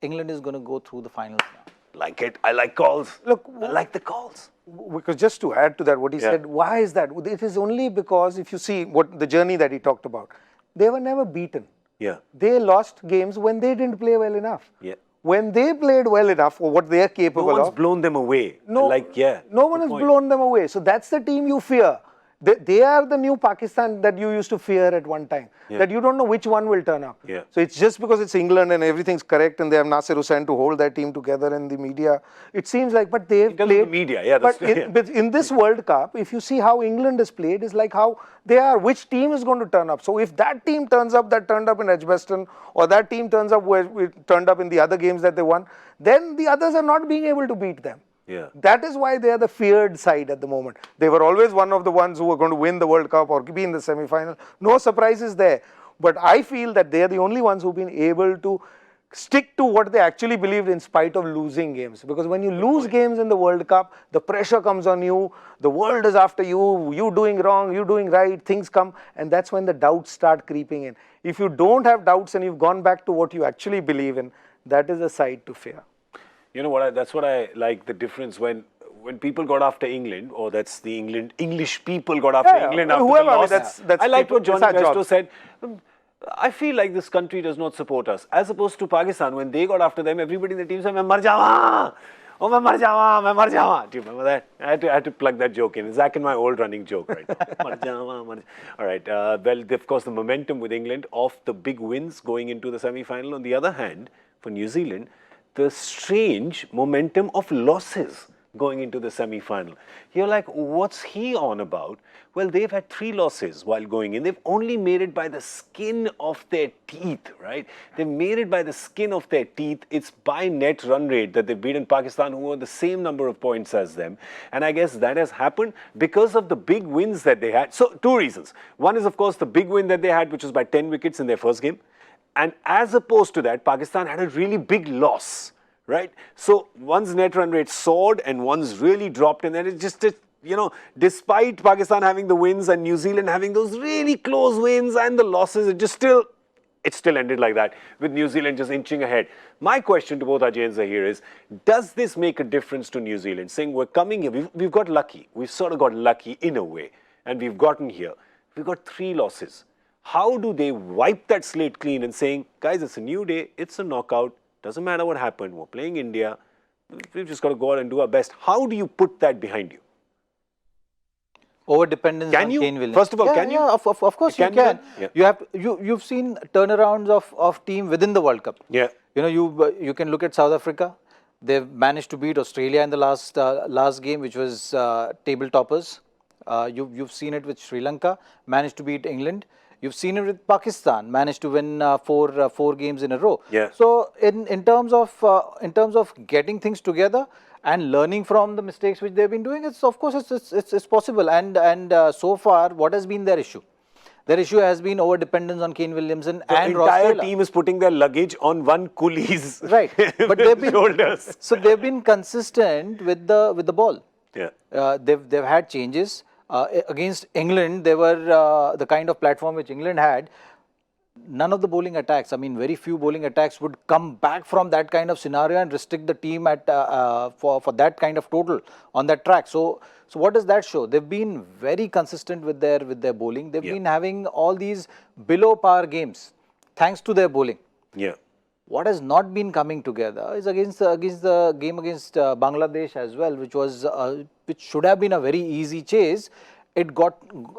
England is going to go through the finals now. Like it. I like calls. Look, I like the calls. Because just to add to that, what he said, why is that? It is only because if you see what the journey that he talked about, they were never beaten. Yeah. They lost games when they didn't play well enough. Yeah. When they played well enough for what they are capable No one's of. blown them away. No one has blown them away. So that's the team you fear. They are the new Pakistan that you used to fear at one time. Yeah. That you don't know which one will turn up. Yeah. So it's just because it's England and everything's correct and they have Nasser Hussain to hold that team together in the media. It seems like, but they've played. The media, yeah. But in this World Cup, if you see how England has played, is like how they are. Which team is going to turn up? So if that team turns up that turned up in Edgbaston, or that team turns up where we turned up in the other games that they won, then the others are not being able to beat them. Yeah. That is why they are the feared side at the moment. They were always one of the ones who were going to win the World Cup or be in the semi-final. No surprises there. But I feel that they are the only ones who've been able to stick to what they actually believed in spite of losing games. Because when you lose games in the World Cup, the pressure comes on you, the world is after you, you doing wrong, you doing right, things come, and that's when the doubts start creeping in. If you don't have doubts and you've gone back to what you actually believe in, that is a side to fear. You know what? That's what I like, the difference when people got after England, or that's the English people got after England after whoever, the loss. that's I like what Johnny Bairstow said. I feel like this country does not support us, as opposed to Pakistan. When they got after them, everybody in the team said, "Main mar jawa, oh main mar jawa, main mar jawa." Do you remember that? I had to plug that joke in. It's back in my old running joke, right? Mar jawa, mar. All right. Well, of course, the momentum with England of the big wins going into the semi-final. On the other hand, for New Zealand, the strange momentum of losses going into the semi-final. You're like, what's he on about? Well, they've had 3 losses while going in. They've only made it by the skin of their teeth, right? They've made it by the skin of their teeth. It's by net run rate that they've beaten Pakistan, who are the same number of points as them. And I guess that has happened because of the big wins that they had. So, 2 reasons. One is, of course, the big win that they had, which was by 10 wickets in their first game. And as opposed to that, Pakistan had a really big loss, right? So one's net run rate soared and one's really dropped. And then it's just, despite Pakistan having the wins and New Zealand having those really close wins and the losses, it still ended like that, with New Zealand just inching ahead. My question to both Ajay and Zaheer is, does this make a difference to New Zealand? Saying we're coming here, we've got lucky. We've sort of got lucky in a way. And we've gotten here. We've got 3 losses. How do they wipe that slate clean and saying, guys, it's a new day, it's a knockout, doesn't matter what happened, we're playing India, we've just got to go out and do our best. How do you put that behind you? Over-dependence on Kane Williams. First of all, can you? Yeah, of course you can. Yeah. You've seen turnarounds of team within the World Cup. Yeah. You can look at South Africa. They've managed to beat Australia in the last game, which was table toppers. You've seen it with Sri Lanka, managed to beat England. You've seen it with Pakistan, managed to win four games in a row. Yeah. So in terms of getting things together and learning from the mistakes which they've been doing, it's possible. And so far, what has been their issue? Their issue has been over dependence on Kane Williamson and Ross Taylor. The entire Taylor. team is putting their luggage on one coolie's but they've been shoulders. So they've been consistent with the ball. Yeah. They've had changes. Against England, they were the kind of platform which England had. None of the bowling attacks, I mean, very few bowling attacks would come back from that kind of scenario and restrict the team at for that kind of total on that track. So what does that show? They've been very consistent with their bowling. They've been having all these below par games thanks to their bowling. Yeah. What has not been coming together is against the game against Bangladesh as well, which should have been a very easy chase. It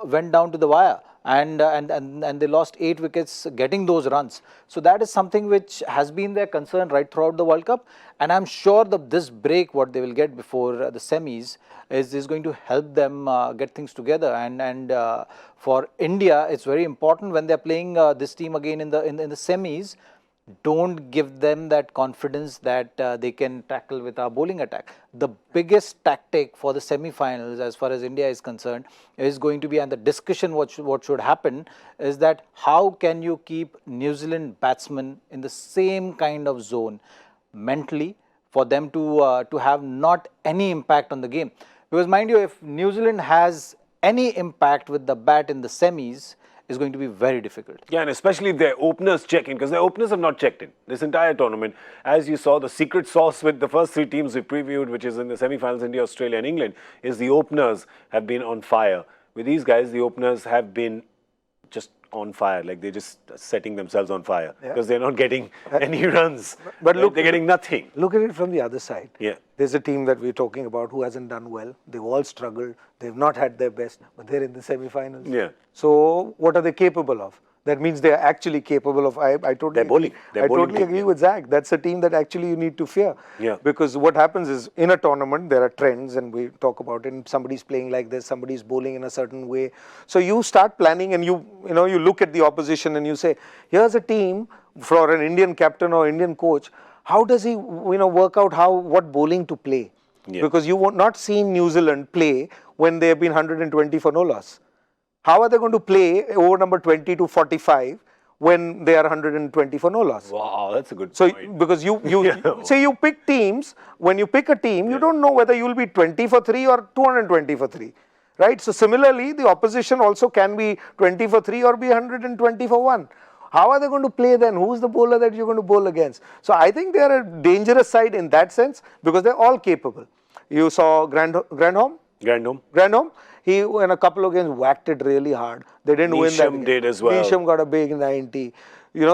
went down to the wire, and they lost 8 wickets getting those runs. So that is something which has been their concern right throughout the World Cup, and I'm sure that this break, what they will get before the semis, is going to help them get things together. And for India, it's very important when they're playing this team again in the semis. Don't give them that confidence that they can tackle with our bowling attack. The biggest tactic for the semi-finals, as far as India is concerned, is going to be, and the discussion what should happen is that how can you keep New Zealand batsmen in the same kind of zone mentally for them to have not any impact on the game. Because mind you, if New Zealand has any impact with the bat in the semis, is going to be very difficult. Yeah, and especially if their openers check in, because their openers have not checked in this entire tournament. As you saw, the secret sauce with the first 3 teams we previewed, which is in the semi-finals, India, Australia and England, is the openers have been on fire. With these guys, the openers have been just on fire, like they're just setting themselves on fire because they're not getting any runs. But look, they're getting nothing. Look at it from the other side. Yeah. There's a team that we're talking about who hasn't done well. They've all struggled. They've not had their best, but they're in the semi-finals. Yeah. So what are they capable of? That means they're actually capable of. I totally They're bowling. I totally agree with Zach. That's a team that actually you need to fear. Yeah. Because what happens is in a tournament there are trends, and we talk about it. And somebody's playing like this, somebody's bowling in a certain way. So you start planning, and you look at the opposition and you say, here's a team for an Indian captain or Indian coach. How does he work out what bowling to play? Yeah. Because you have not seen New Zealand play when they have been 120 for no loss. How are they going to play over number 20 to 45 when they are 120 for no loss? Wow, that's a good point. So, because you say you pick teams, when you pick a team, you don't know whether you will be 20 for 3 or 220 for 3. Right? So similarly, the opposition also can be 20 for 3 or be 120 for 1. How are they going to play then? Who's the bowler that you're going to bowl against? So I think they are a dangerous side in that sense because they're all capable. You saw Grandholm? Grandholm. He, in a couple of games, whacked it really hard. They didn't win that game. did as well. Neesham got a big 90.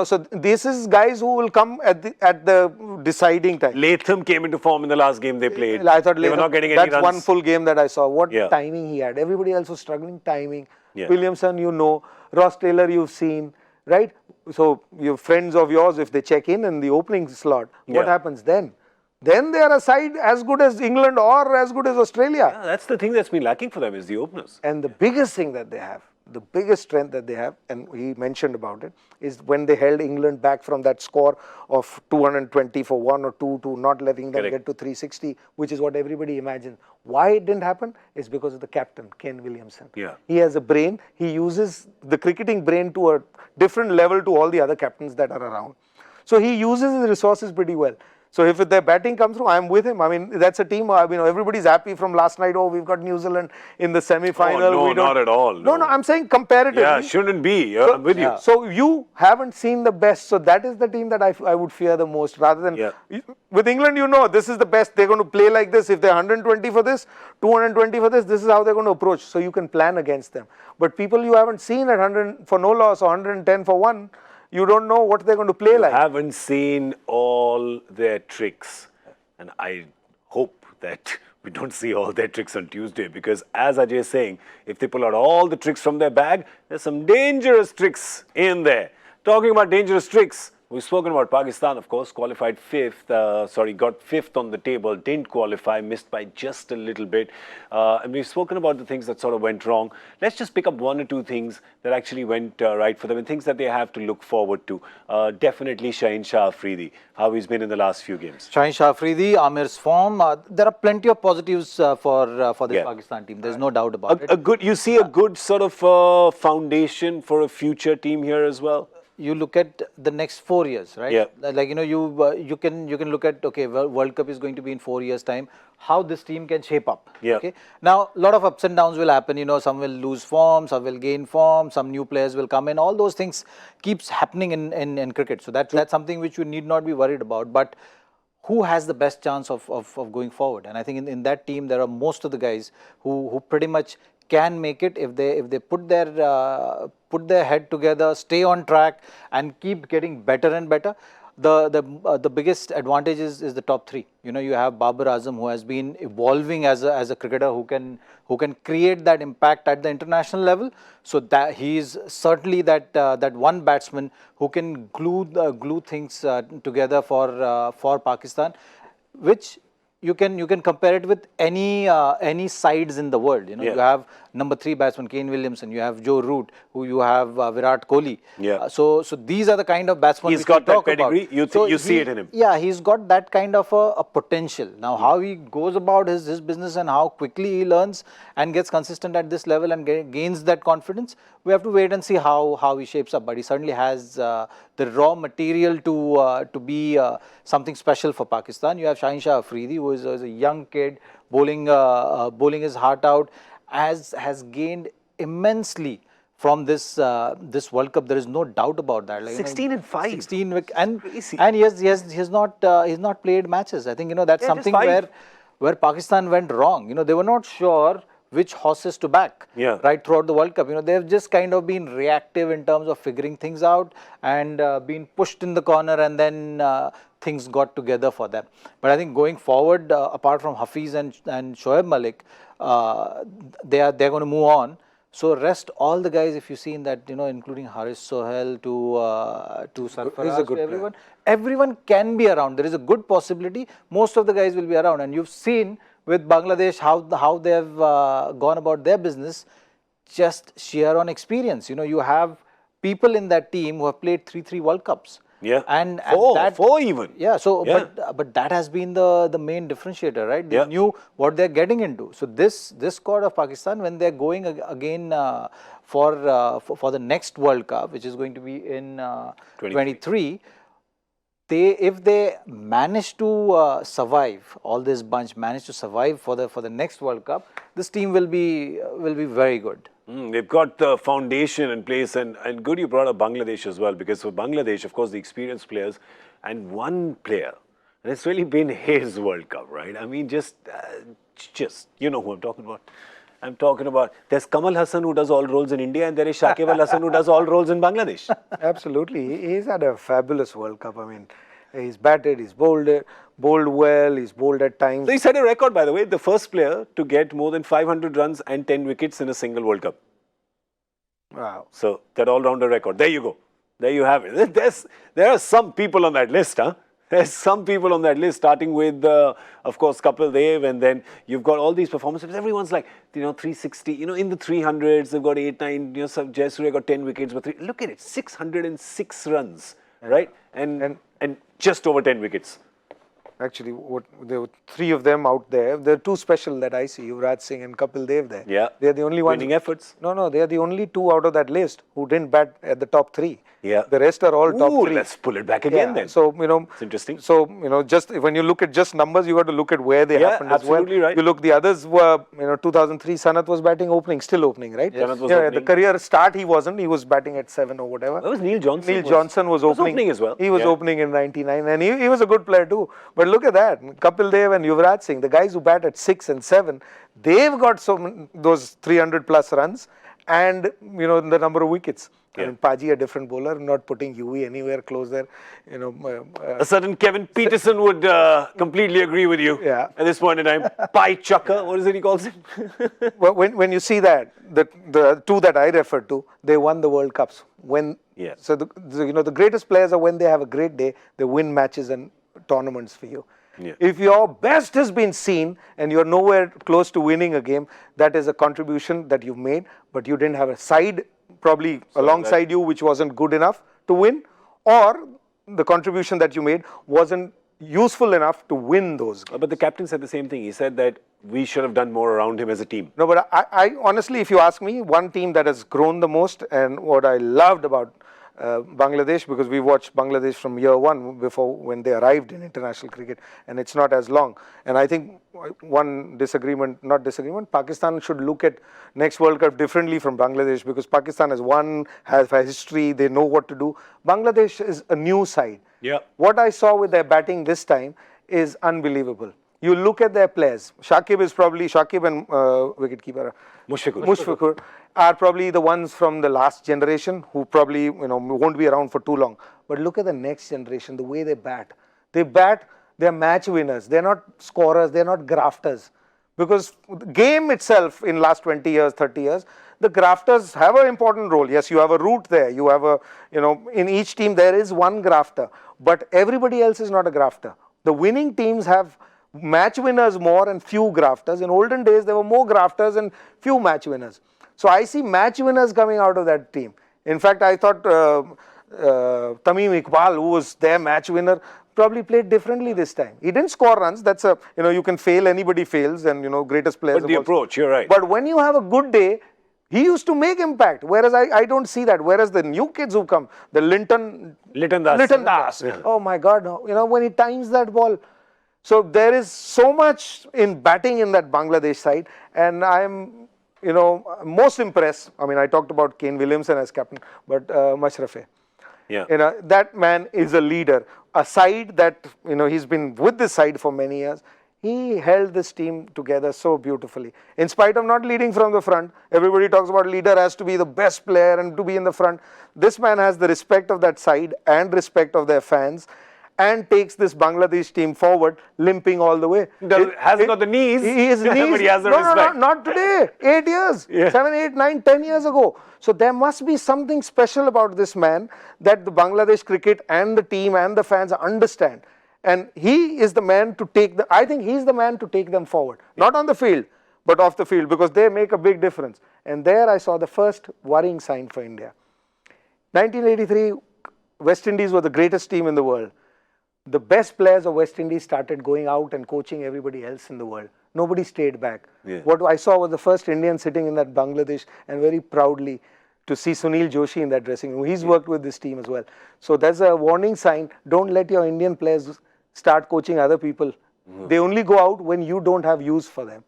So this is guys who will come at the deciding time. Latham came into form in the last game they played. I thought they were not getting any that's runs. One full game that I saw. What timing he had. Everybody else was struggling timing. Williamson, Ross Taylor, you've seen, right? So your friends of yours, if they check in the opening slot, what happens then? Then they are a side as good as England or as good as Australia. Yeah, that's the thing that's been lacking for them is the openers. And the biggest thing that they have, the biggest strength that they have, and he mentioned about it, is when they held England back from that score of 220 for 1 or 2 to not letting them get to 360, which is what everybody imagined. Why it didn't happen is because of the captain, Ken Williamson. Yeah. He has a brain. He uses the cricketing brain to a different level to all the other captains that are around. So he uses his resources pretty well. So if their batting comes through, I'm with him. I mean, that's a team. Everybody's happy from last night. Oh, we've got New Zealand in the semi-final. Oh, no, not at all. No, I'm saying comparatively. Yeah, shouldn't be. I'm with you. So you haven't seen the best. So that is the team that I would fear the most. Rather than with England, this is the best. They're going to play like this. If they're 120 for this, 220 for this is how they're going to approach. So you can plan against them. But people you haven't seen at 100 for no loss or 110 for 1. You don't know what they're going to play like. I haven't seen all their tricks. And I hope that we don't see all their tricks on Tuesday. Because as Ajay is saying, if they pull out all the tricks from their bag, there's some dangerous tricks in there. Talking about dangerous tricks, we've spoken about Pakistan, of course, qualified got 5th on the table, didn't qualify, missed by just a little bit. And we've spoken about the things that sort of went wrong. Let's just pick up 1 or 2 things that actually went right for them and things that they have to look forward to. Definitely Shaheen Shah Afridi, how he's been in the last few games. Shaheen Shah Afridi, Amir's form, there are plenty of positives for this Pakistan team. There's no doubt about it. You see a good sort of foundation for a future team here as well? you look at the next 4 years, right? Yeah. Like, you can look at, okay, well, World Cup is going to be in 4 years' time, how this team can shape up. Yeah. Okay. Now, a lot of ups and downs will happen. Some will lose form, some will gain form, some new players will come in. All those things keeps happening in cricket. So that's something which you need not be worried about. But who has the best chance of going forward? And I think in that team, there are most of the guys who pretty much can make it if they put their head together, stay on track, and keep getting better and better. The biggest advantage is the top three. You have Babar Azam, who has been evolving as a cricketer who can create that impact at the international level. So that he is certainly that one batsman who can glue things together for Pakistan, which you can compare it with any sides in the world. You have number 3 batsman Kane Williamson, you have Joe Root, who you have Virat Kohli. Yeah. So these are the kind of batsmen he's got that pedigree. You see it in him. Yeah, he's got that kind of a potential. Now, how he goes about his business and how quickly he learns and gets consistent at this level and gains that confidence, we have to wait and see how he shapes up. But he certainly has the raw material to be something special for Pakistan. You have Shaheen Shah Afridi, who is a young kid bowling his heart out, has gained immensely from this World Cup. There is no doubt about that. Like, 16 and 5. 16 and he has not played matches. I think that's something where Pakistan went wrong. They were not sure which horses to back right throughout the World Cup. They've just kind of been reactive in terms of figuring things out and been pushed in the corner, and then things got together for them. But I think going forward, apart from Hafiz and Shoaib Malik, they're going to move on. So rest all the guys, if you see in that, including Haris Sohail to Sarfaraz, everyone can be around. There is a good possibility most of the guys will be around, and you've seen with Bangladesh how they have gone about their business, just sheer on experience. You have people in that team who have played 3 World Cups. Yeah, and four even. Yeah, so but that has been the main differentiator, right? They knew what they're getting into. So this squad of Pakistan, when they're going again for the next World Cup, which is going to be in 23, if they manage to survive, all this bunch manage to survive for the next World Cup, this team will be very good. They've got the foundation in place, and good you brought up Bangladesh as well, because for Bangladesh, of course, the experienced players and one player, and it's really been his World Cup, right? I mean, just you know who I'm talking about. I'm talking about, there's Kamal Hassan who does all roles in India, and there is Shakib Al Hasan who does all roles in Bangladesh. Absolutely. He's had a fabulous World Cup. I mean, he's batted, he's bowled well, he's bowled at times. So he set a record, by the way, the first player to get more than 500 runs and 10 wickets in a single World Cup. Wow. So that all-rounder record. There you go. There you have it. There are some people on that list, huh? There's some people on that list, starting with, of course, Kapil Dev, and then you've got all these performances. Everyone's like, 360, in the 300s, they've got 8, 9, some Jayasuriya got 10 wickets, but look at it, 606 runs, right? And just over 10 wickets. Actually, there were 3 of them out there. There are 2 special that I see, Yuvraj Singh and Kapil Dev there. Yeah. They're the only ones. Winning efforts. No, they are the only 2 out of that list who didn't bat at the top 3. Yeah. The rest are all top 3. Let's pull it back again then. So, it's interesting. So, just when you look at just numbers, you got to look at where they happened as well. Absolutely right. You look, the others were, 2003, Sanat was batting still opening, right? Sanat was At opening. the career start, he wasn't. He was batting at 7 or whatever. That was Neil Johnson. Neil Johnson was opening as well. He was opening in 99, and he was a good player too. But look at that. Kapil Dev and Yuvraj Singh, the guys who bat at 6 and 7, they've got those 300 plus runs and, the number of wickets. Yeah. I mean, Paji, a different bowler, not putting UE anywhere close there. A certain Kevin Peterson would completely agree with you at this point in time. Pie chucker, what is it he calls it? Well, when you see that, the 2 that I referred to, they won the World Cups. So the greatest players are when they have a great day, they win matches and tournaments for you. Yeah. If your best has been seen and you're nowhere close to winning a game, that is a contribution that you've made, but you didn't have a side probably alongside you which wasn't good enough to win, or the contribution that you made wasn't useful enough to win those games. But the captain said the same thing. He said that we should have done more around him as a team. No, but I honestly, if you ask me, one team that has grown the most and what I loved about Bangladesh, because we watched Bangladesh from year one before when they arrived in international cricket, and it's not as long. And I think one disagreement, not disagreement, Pakistan should look at next World Cup differently from Bangladesh, because Pakistan has won, has a history, they know what to do. Bangladesh is a new side. Yeah. What I saw with their batting this time is unbelievable. You look at their players. Shakib and wicketkeeper Mushfiqur are probably the ones from the last generation who probably won't be around for too long. But look at the next generation, the way they bat. They're match winners. They're not scorers. They're not grafters. Because the game itself in last 20 years, 30 years, the grafters have an important role. Yes, you have a root there. You have in each team there is one grafter. But everybody else is not a grafter. The winning teams have match winners more and few grafters. In olden days, there were more grafters and few match winners. So I see match winners coming out of that team. In fact, I thought Tamim Iqbal, who was their match winner, probably played differently this time. He didn't score runs. That's you can fail, anybody fails, and greatest players. But the approach, you're right. But when you have a good day, he used to make impact. Whereas I don't see that. Whereas the new kids who come, the Linton Das. Yeah. Oh my God, when he times that ball. So there is so much in batting in that Bangladesh side, and I'm, most impressed. I mean, I talked about Kane Williamson as captain, but Mashrafeh. Yeah. That man is a leader. A side that, he's been with this side for many years. He held this team together so beautifully. In spite of not leading from the front, everybody talks about leader has to be the best player and to be in the front. This man has the respect of that side and respect of their fans, and takes this Bangladesh team forward, limping all the way. Hasn't got the knees, his knees, but he has the respect. Not today. 8 years, Yeah. 7, 8, 9, 10 years ago. So there must be something special about this man that the Bangladesh cricket and the team and the fans understand. And he is the man to I think he's the man to take them forward. Not on the field, but off the field, because they make a big difference. And there I saw the first worrying sign for India. 1983, West Indies were the greatest team in the world. The best players of West Indies started going out and coaching everybody else in the world. Nobody stayed back. Yeah. What I saw was the first Indian sitting in that Bangladesh, and very proudly to see Sunil Joshi in that dressing room. He's worked with this team as well. So that's a warning sign. Don't let your Indian players start coaching other people. They only go out when you don't have use for them.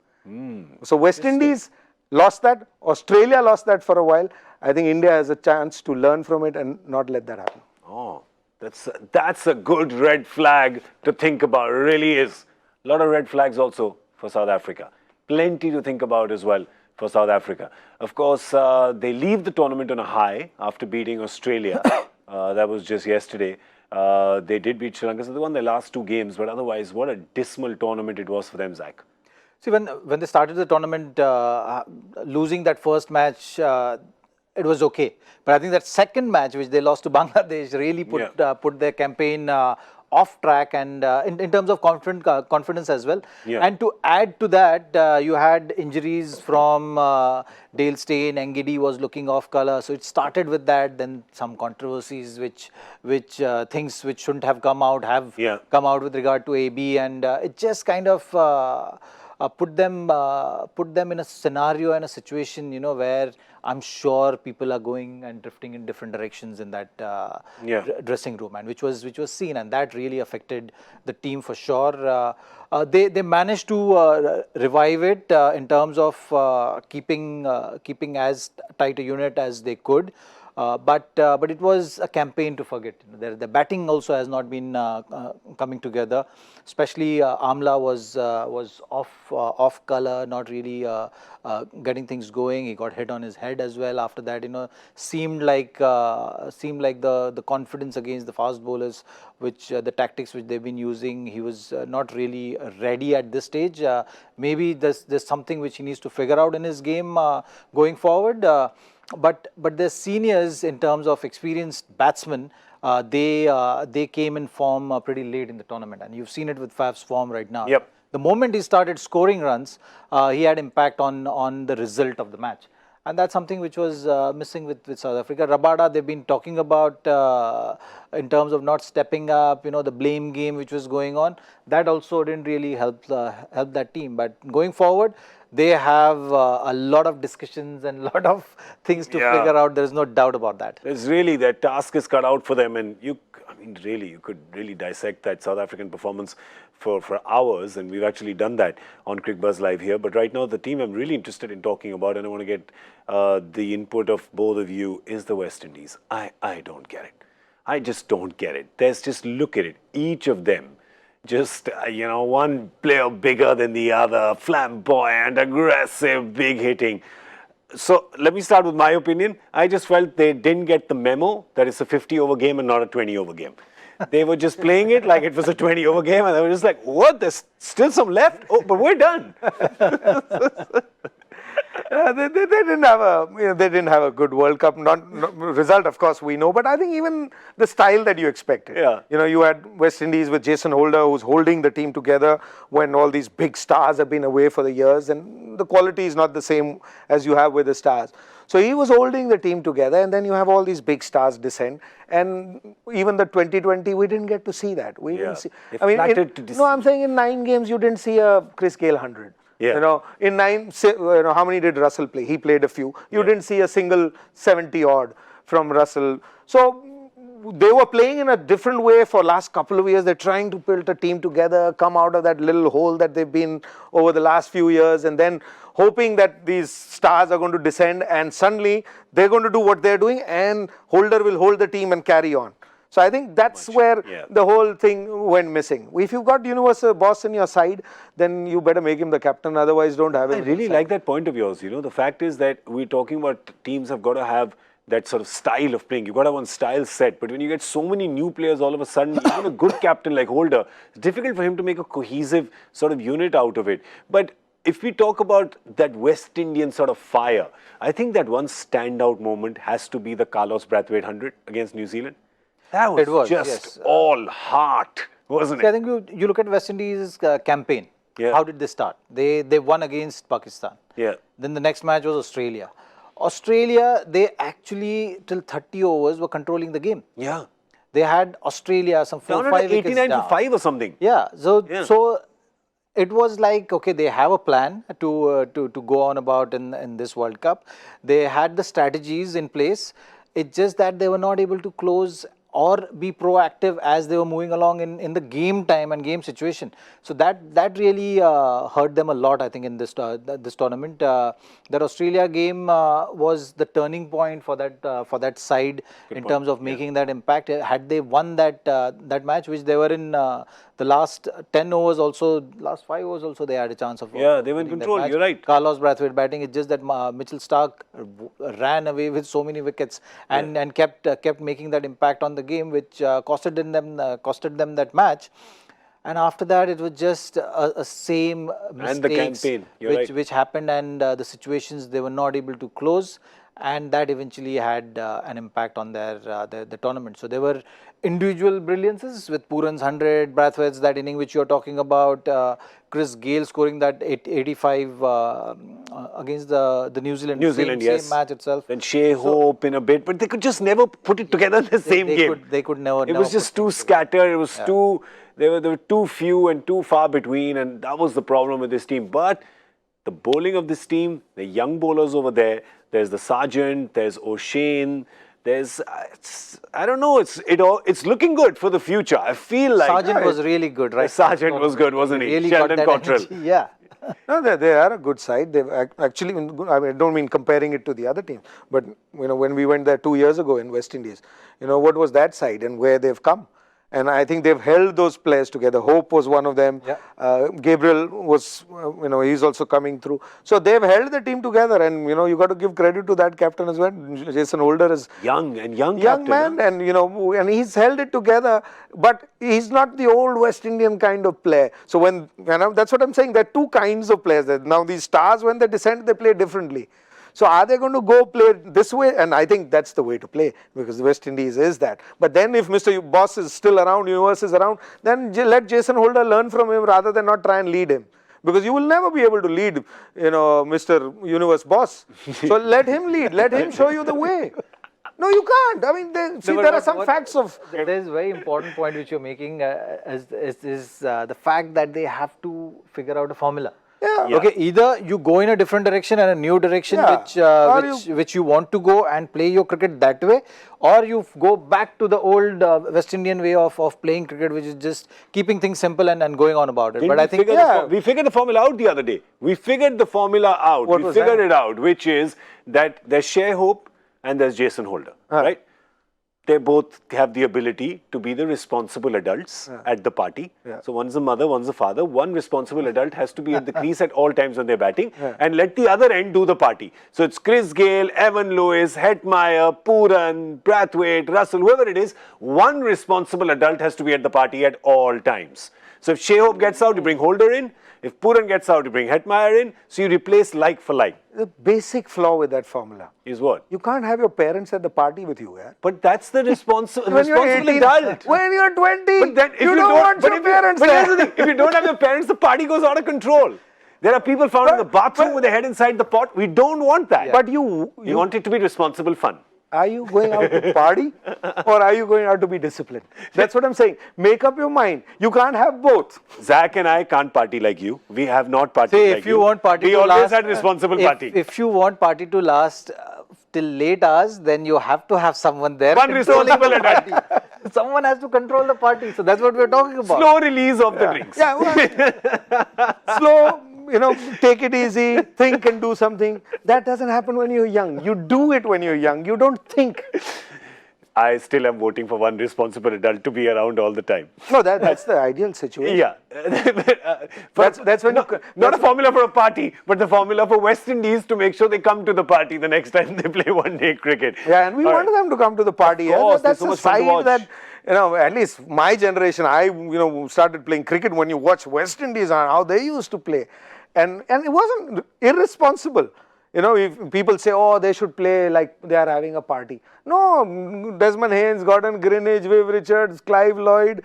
So West Indies lost that. Australia lost that for a while. I think India has a chance to learn from it and not let that happen. Oh, that's a good red flag to think about. It really is. A lot of red flags also for South Africa. Plenty to think about as well for South Africa. Of course, they leave the tournament on a high after beating Australia. That was just yesterday. They did beat Sri Lanka, so they won their last 2 games. But otherwise, what a dismal tournament it was for them, Zach. See, when they started the tournament, losing that first match, it was okay. But I think that second match, which they lost to Bangladesh, really put their campaign off track, and in terms of confidence as well. Yeah. And to add to that, you had injuries from Dale Steyn. Ngidi was looking off colour, so it started with that. Then some controversies, which things which shouldn't have come out have come out with regard to AB, and it just kind of put them in a scenario and a situation, where I'm sure people are going and drifting in different directions in that dressing room, and which was seen, and that really affected the team for sure. They managed to revive it in terms of keeping as tight a unit as they could. But it was a campaign to forget. The batting also has not been coming together. Especially Amla was off color, not really getting things going. He got hit on his head as well. After that, seemed like the confidence against the fast bowlers, which the tactics which they've been using, he was not really ready at this stage. Maybe there's something which he needs to figure out in his game going forward. But the seniors, in terms of experienced batsmen, they came in form pretty late in the tournament, and you've seen it with Faf's form right now. Yep. The moment he started scoring runs, he had impact on the result of the match, and that's something which was missing with South Africa. Rabada, they've been talking about in terms of not stepping up, the blame game which was going on, that also didn't really help that team. But going forward, they have a lot of discussions and a lot of things to figure out. There is no doubt about that. There's really, that task is cut out for them, and you could really dissect that South African performance for hours, and we've actually done that on Cricbuzz Live here. But right now, the team I'm really interested in talking about, and I want to get the input of both of you, is the West Indies. I don't get it. I just don't get it. Look at it. Each of them, just, one player bigger than the other, flamboyant, aggressive, big hitting. So let me start with my opinion. I just felt they didn't get the memo that it's a 50-over game and not a 20-over game. They were just playing it like it was a 20-over game, and they were just like, what? There's still some left? Oh, but we're done. They didn't have a good World Cup. Result, of course, we know, but I think even the style that you expected. Yeah. You had West Indies with Jason Holder, who's holding the team together when all these big stars have been away for the years, and the quality is not the same as you have with the stars. So he was holding the team together, and then you have all these big stars descend, and even the 2020, we didn't get to see that. We didn't see. I'm saying in 9 games you didn't see a Chris Gayle 100. Yeah. In 9, how many did Russell play? He played a few. You didn't see a single 70 odd from Russell. So they were playing in a different way for last couple of years. They're trying to build a team together, come out of that little hole that they've been over the last few years, and then hoping that these stars are going to descend, and suddenly they're going to do what they're doing, and Holder will hold the team and carry on. So I think that's where the whole thing went missing. If you've got Universal Boss on your side, then you better make him the captain. Otherwise, don't have him. I really like that point of yours. The fact is that we're talking about teams have got to have that sort of style of playing. You've got to have one style set. But when you get so many new players all of a sudden, even a good captain like Holder, it's difficult for him to make a cohesive sort of unit out of it. But if we talk about that West Indian sort of fire, I think that one standout moment has to be the Carlos Brathwaite 100 against New Zealand. That was just all heart, wasn't it? I think you look at West Indies' campaign. Yeah. How did they start? They won against Pakistan. Yeah. Then the next match was Australia. Australia, they actually till 30 overs were controlling the game. Yeah. They had Australia some 4-5 wickets 89 down. for 5 or something. Yeah. So it was like, okay, they have a plan to go on about in this World Cup. They had the strategies in place. It's just that they were not able to close or be proactive as they were moving along in the game time and game situation. So that really hurt them a lot, I think, in this tournament. That Australia game was the turning point for that side in terms of making that impact. Had they won that match, which they were in the last 10 overs also, last 5 overs also, they had a chance of they were in control. You're right. Carlos Brathwaite batting. It's just that Mitchell Starc ran away with so many wickets and kept making that impact on the game, which costed them that match. And after that, it was just a same mistakes and the campaign. which happened, and the situations they were not able to close, and that eventually had an impact on the tournament. So there were individual brilliances with Pooran's 100, Brathwaite's that inning which you're talking about, Chris Gayle scoring that 85 against the New Zealand same match itself. And Shea Hope in a bit, but they could just never put it together in the same game. They could never. It was just too scattered. It was too. There were too few and too far between, and that was the problem with this team. But the bowling of this team, the young bowlers over there. There's the Sargent. There's O'Shane. There's, I don't know, it's looking good for the future. I feel like Sargent was really good, right? Sargent was good, wasn't he? Really Sheldon Cottrell. Yeah. No, they are a good side. They've actually, I don't mean comparing it to the other teams, but when we went there 2 years ago in West Indies, what was that side and where they've come. And I think they've held those players together. Hope was one of them. Yeah. Gabriel was, he's also coming through. So they've held the team together, and you got to give credit to that captain as well. Jason Holder is young captain, man, and and he's held it together. But he's not the old West Indian kind of player. So when that's what I'm saying. There are two kinds of players. Now these stars, when they descend, they play differently. So are they going to go play this way? And I think that's the way to play, because the West Indies is that. But then if Mr. Boss is still around, Universe is around, then let Jason Holder learn from him rather than not try and lead him. Because you will never be able to lead, Mr. Universe Boss. So let him lead. Let him show you the way. No, you can't. I mean, there are some facts of. There's a very important point which you're making is the fact that they have to figure out a formula. Yeah. Okay, either you go in a different direction and a new direction which you want to go and play your cricket that way, or you go back to the old West Indian way of playing cricket, which is just keeping things simple and going on about it. But I think we figured the formula out the other day. We figured the formula out. We figured it out, which is that there's Shea Hope and there's Jason Holder, right? They both have the ability to be the responsible adults at the party. So one's the mother, one's the father. One responsible adult has to be at the crease at all times when they're batting and let the other end do the party. So it's Chris Gayle, Evan Lewis, Hetmeyer, Pooran, Brathwaite, Russell, whoever it is. One responsible adult has to be at the party at all times. So if Shea Hope gets out, you bring Holder in. If Pooran gets out, you bring Hetmeyer in. So you replace like for like. The basic flaw with that formula is what? You can't have your parents at the party with you. But that's the responsible adult. When you're 20, but then if you don't want your parents there. If you don't have your parents, the party goes out of control. There are people found in the bathroom with their head inside the pot. We don't want that. But you want it to be responsible fun. Are you going out to party or are you going out to be disciplined? That's what I'm saying. Make up your mind. You can't have both. Zach and I can't party like you. We have not partied like you. If you want party to last, we always had responsible party. If you want party to last till late hours, then you have to have someone there. One responsible adult. Someone has to control the party. So that's what we're talking about. Slow release of the drinks. Yeah, well, slow. Take it easy, think and do something. That doesn't happen when you're young. You do it when you're young. You don't think. I still am voting for one responsible adult to be around all the time. No, that's the ideal situation. Yeah. that's when not a formula for a party, but the formula for West Indies to make sure they come to the party the next time they play one-day cricket. Yeah, and we want them to come to the party. Course, that's so a side that, at least my generation, I, started playing cricket when you watch West Indies and how they used to play. And it wasn't irresponsible. If people say, oh, they should play like they are having a party. No, Desmond Haynes, Gordon Greenidge, Viv Richards, Clive Lloyd,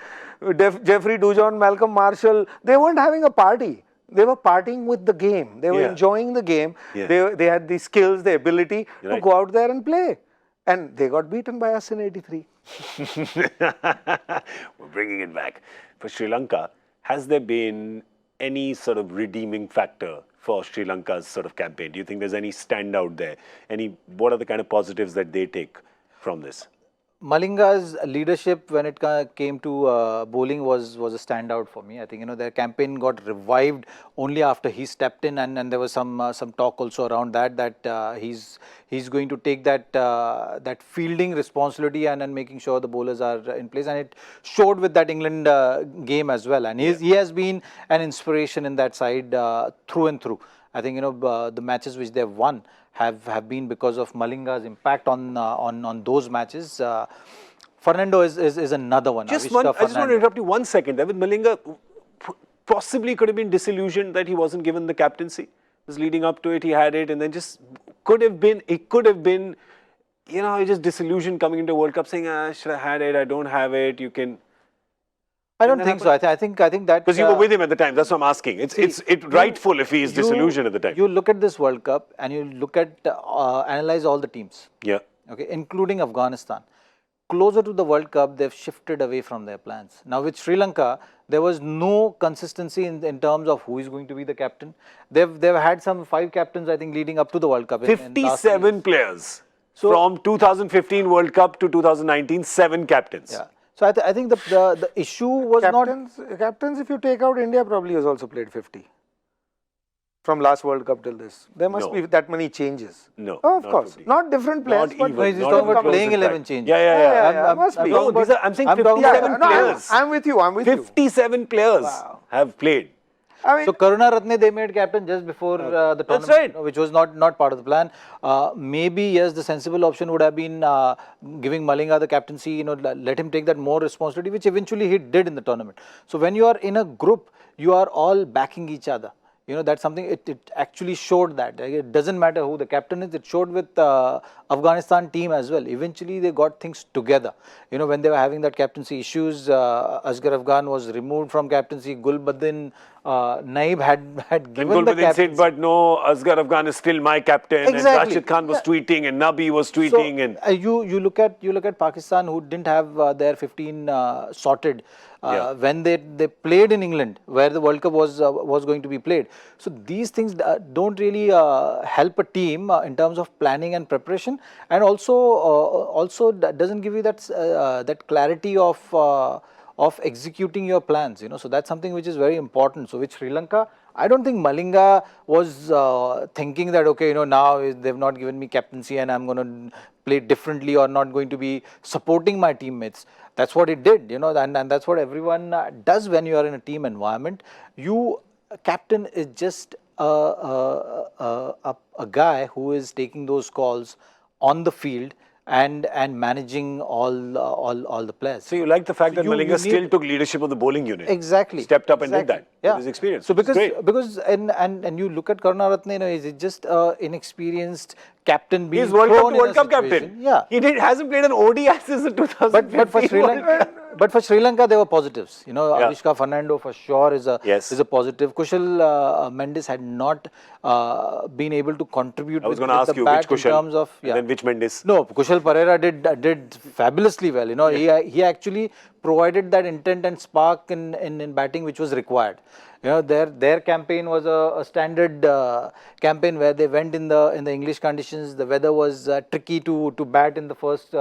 Jeffrey Dujon, Malcolm Marshall, they weren't having a party. They were partying with the game. They were enjoying the game. Yeah. They had the skills, the ability to go out there and play. And they got beaten by us in 83. We're bringing it back. For Sri Lanka, has there been any sort of redeeming factor for Sri Lanka's sort of campaign? Do you think there's any standout there? What are the kind of positives that they take from this? Malinga's leadership when it came to bowling was a standout for me. I think their campaign got revived only after he stepped in, and there was some talk also around that he's going to take that fielding responsibility and making sure the bowlers are in place, and it showed with that England game as well. And he has been an inspiration in that side through and through. I think the matches which they've won have been because of Malinga's impact on those matches. Fernando is another one. I just want to interrupt you 1 second. With Malinga, possibly could have been disillusioned that he wasn't given the captaincy. Just leading up to it, he had it, and then just could have been just disillusioned coming into World Cup saying, should have had it, I don't have it, you can... I don't think so. I think that because you were with him at the time. That's what I'm asking. It's rightful if he is disillusioned at the time. You look at this World Cup and you look at analyze all the teams. Yeah. Okay, including Afghanistan. Closer to the World Cup, they've shifted away from their plans. Now with Sri Lanka, there was no consistency in terms of who is going to be the captain. They've had some 5 captains, I think, leading up to the World Cup. 57 players from 2015 World Cup to 2019. 7 captains. Yeah. So I think the issue was captains, if you take out India, probably has also played 50. From last World Cup till this. There must be that many changes. No. Oh, of course. 50. Not different players. But he's talking about playing 11 changes. Yeah. Must be. I'm saying 57 players. I'm with you. 57 players have played. So Karuna Ratne they made captain just before the tournament, which was not part of the plan. Maybe yes, the sensible option would have been giving Malinga the captaincy. Let him take that more responsibility, which eventually he did in the tournament. So when you are in a group, you are all backing each other. That's something it actually showed that. It doesn't matter who the captain is. It showed with Afghanistan team as well. Eventually they got things together. When they were having that captaincy issues, Asghar Afghan was removed from captaincy. Gulbuddin Naib had given Gul the Within said, captaincy. but no, Asghar Afghan is still my captain. Exactly. And Rashid Khan was tweeting, and Nabi was tweeting, So, and you look at Pakistan, who didn't have their 15 sorted when they played in England, where the World Cup was going to be played. So these things don't really help a team in terms of planning and preparation, and also doesn't give you that clarity of executing your plans. So that's something which is very important. So with Sri Lanka, I don't think Malinga was thinking that, okay, now they've not given me captaincy and I'm going to play differently or not going to be supporting my teammates. That's what it did, and that's what everyone does when you are in a team environment. Captain is just a guy who is taking those calls on the field and managing all the players. so you like the fact that you Malinga still took leadership of the bowling unit. Exactly. Stepped up and did that Yeah. with his experience. So which is great. because and you look at Karunaratne, is just inexperienced captain being He's World thrown Cup, in World a Cup situation. captain. Yeah. He hasn't played an ODI since the 2015 But for Sri Lanka, there were positives. Avishka Fernando for sure is a positive. Kushal Mendes had not been able to contribute. I was with going to ask the you bat which Kushal, in terms of and then which Mendes. No, Kushal Pereira did fabulously well. He actually provided that intent and spark in batting which was required. Their campaign was a standard campaign where they went in the English conditions. The weather was tricky to bat in the first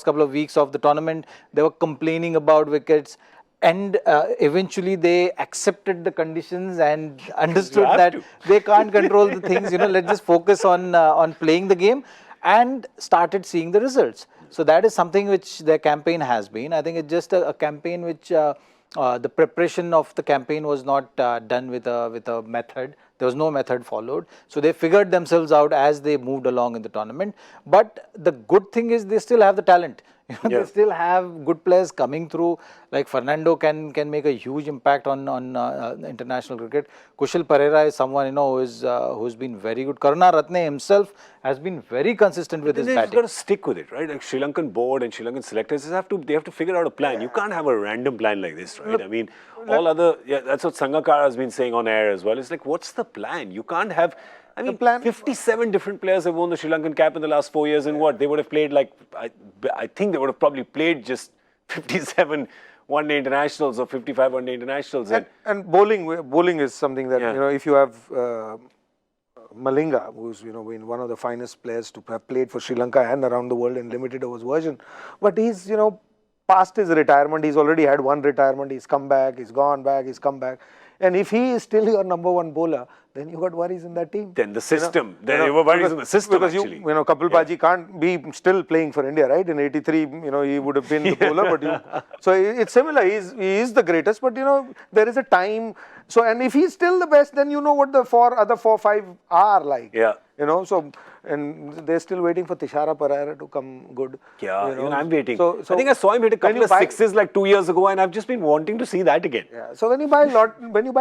couple of weeks of the tournament. They were complaining about wickets. And eventually they accepted the conditions and understood that they can't control the things. Let's just focus on playing the game, and started seeing the results. So that is something which their campaign has been. I think it's just a campaign which the preparation of the campaign was not done with a method. There was no method followed. So they figured themselves out as they moved along in the tournament. But the good thing is they still have the talent. They still have good players coming through. Like Fernando can make a huge impact on international cricket. Kushal Pereira is someone who's been very good. Karunaratne himself has been very consistent with his batting. You've got to stick with it, right? Like Sri Lankan board and Sri Lankan selectors have to figure out a plan. You can't have a random plan like this, right? I mean, that's what Sangakkara has been saying on air as well. It's like, what's the plan? You can't have. I mean, 57 different players have won the Sri Lankan cap in the last 4 years, and what? They would have played I think they would have probably played just 57 one-day internationals or 55 one-day internationals. And bowling is something that, if you have Malinga, who's, been one of the finest players to have played for Sri Lanka and around the world in limited overs version, but he's, past his retirement, he's already had one retirement, he's come back, he's gone back, he's come back. And if he is still your number one bowler, then you got worries in that team. Then the system. There were worries in the system, because actually. Kapil Paji can't be still playing for India, right? In 83, he would have been the bowler. So it's similar. He is the greatest, but, there is a time. So, and if he's still the best, then you know what the other 4-5 are like. Yeah. And they're still waiting for Tishara Pereira to come good. Yeah, I'm waiting. So I think I saw him hit a couple of sixes like 2 years ago, and I've just been wanting to see that again. Yeah. So when you buy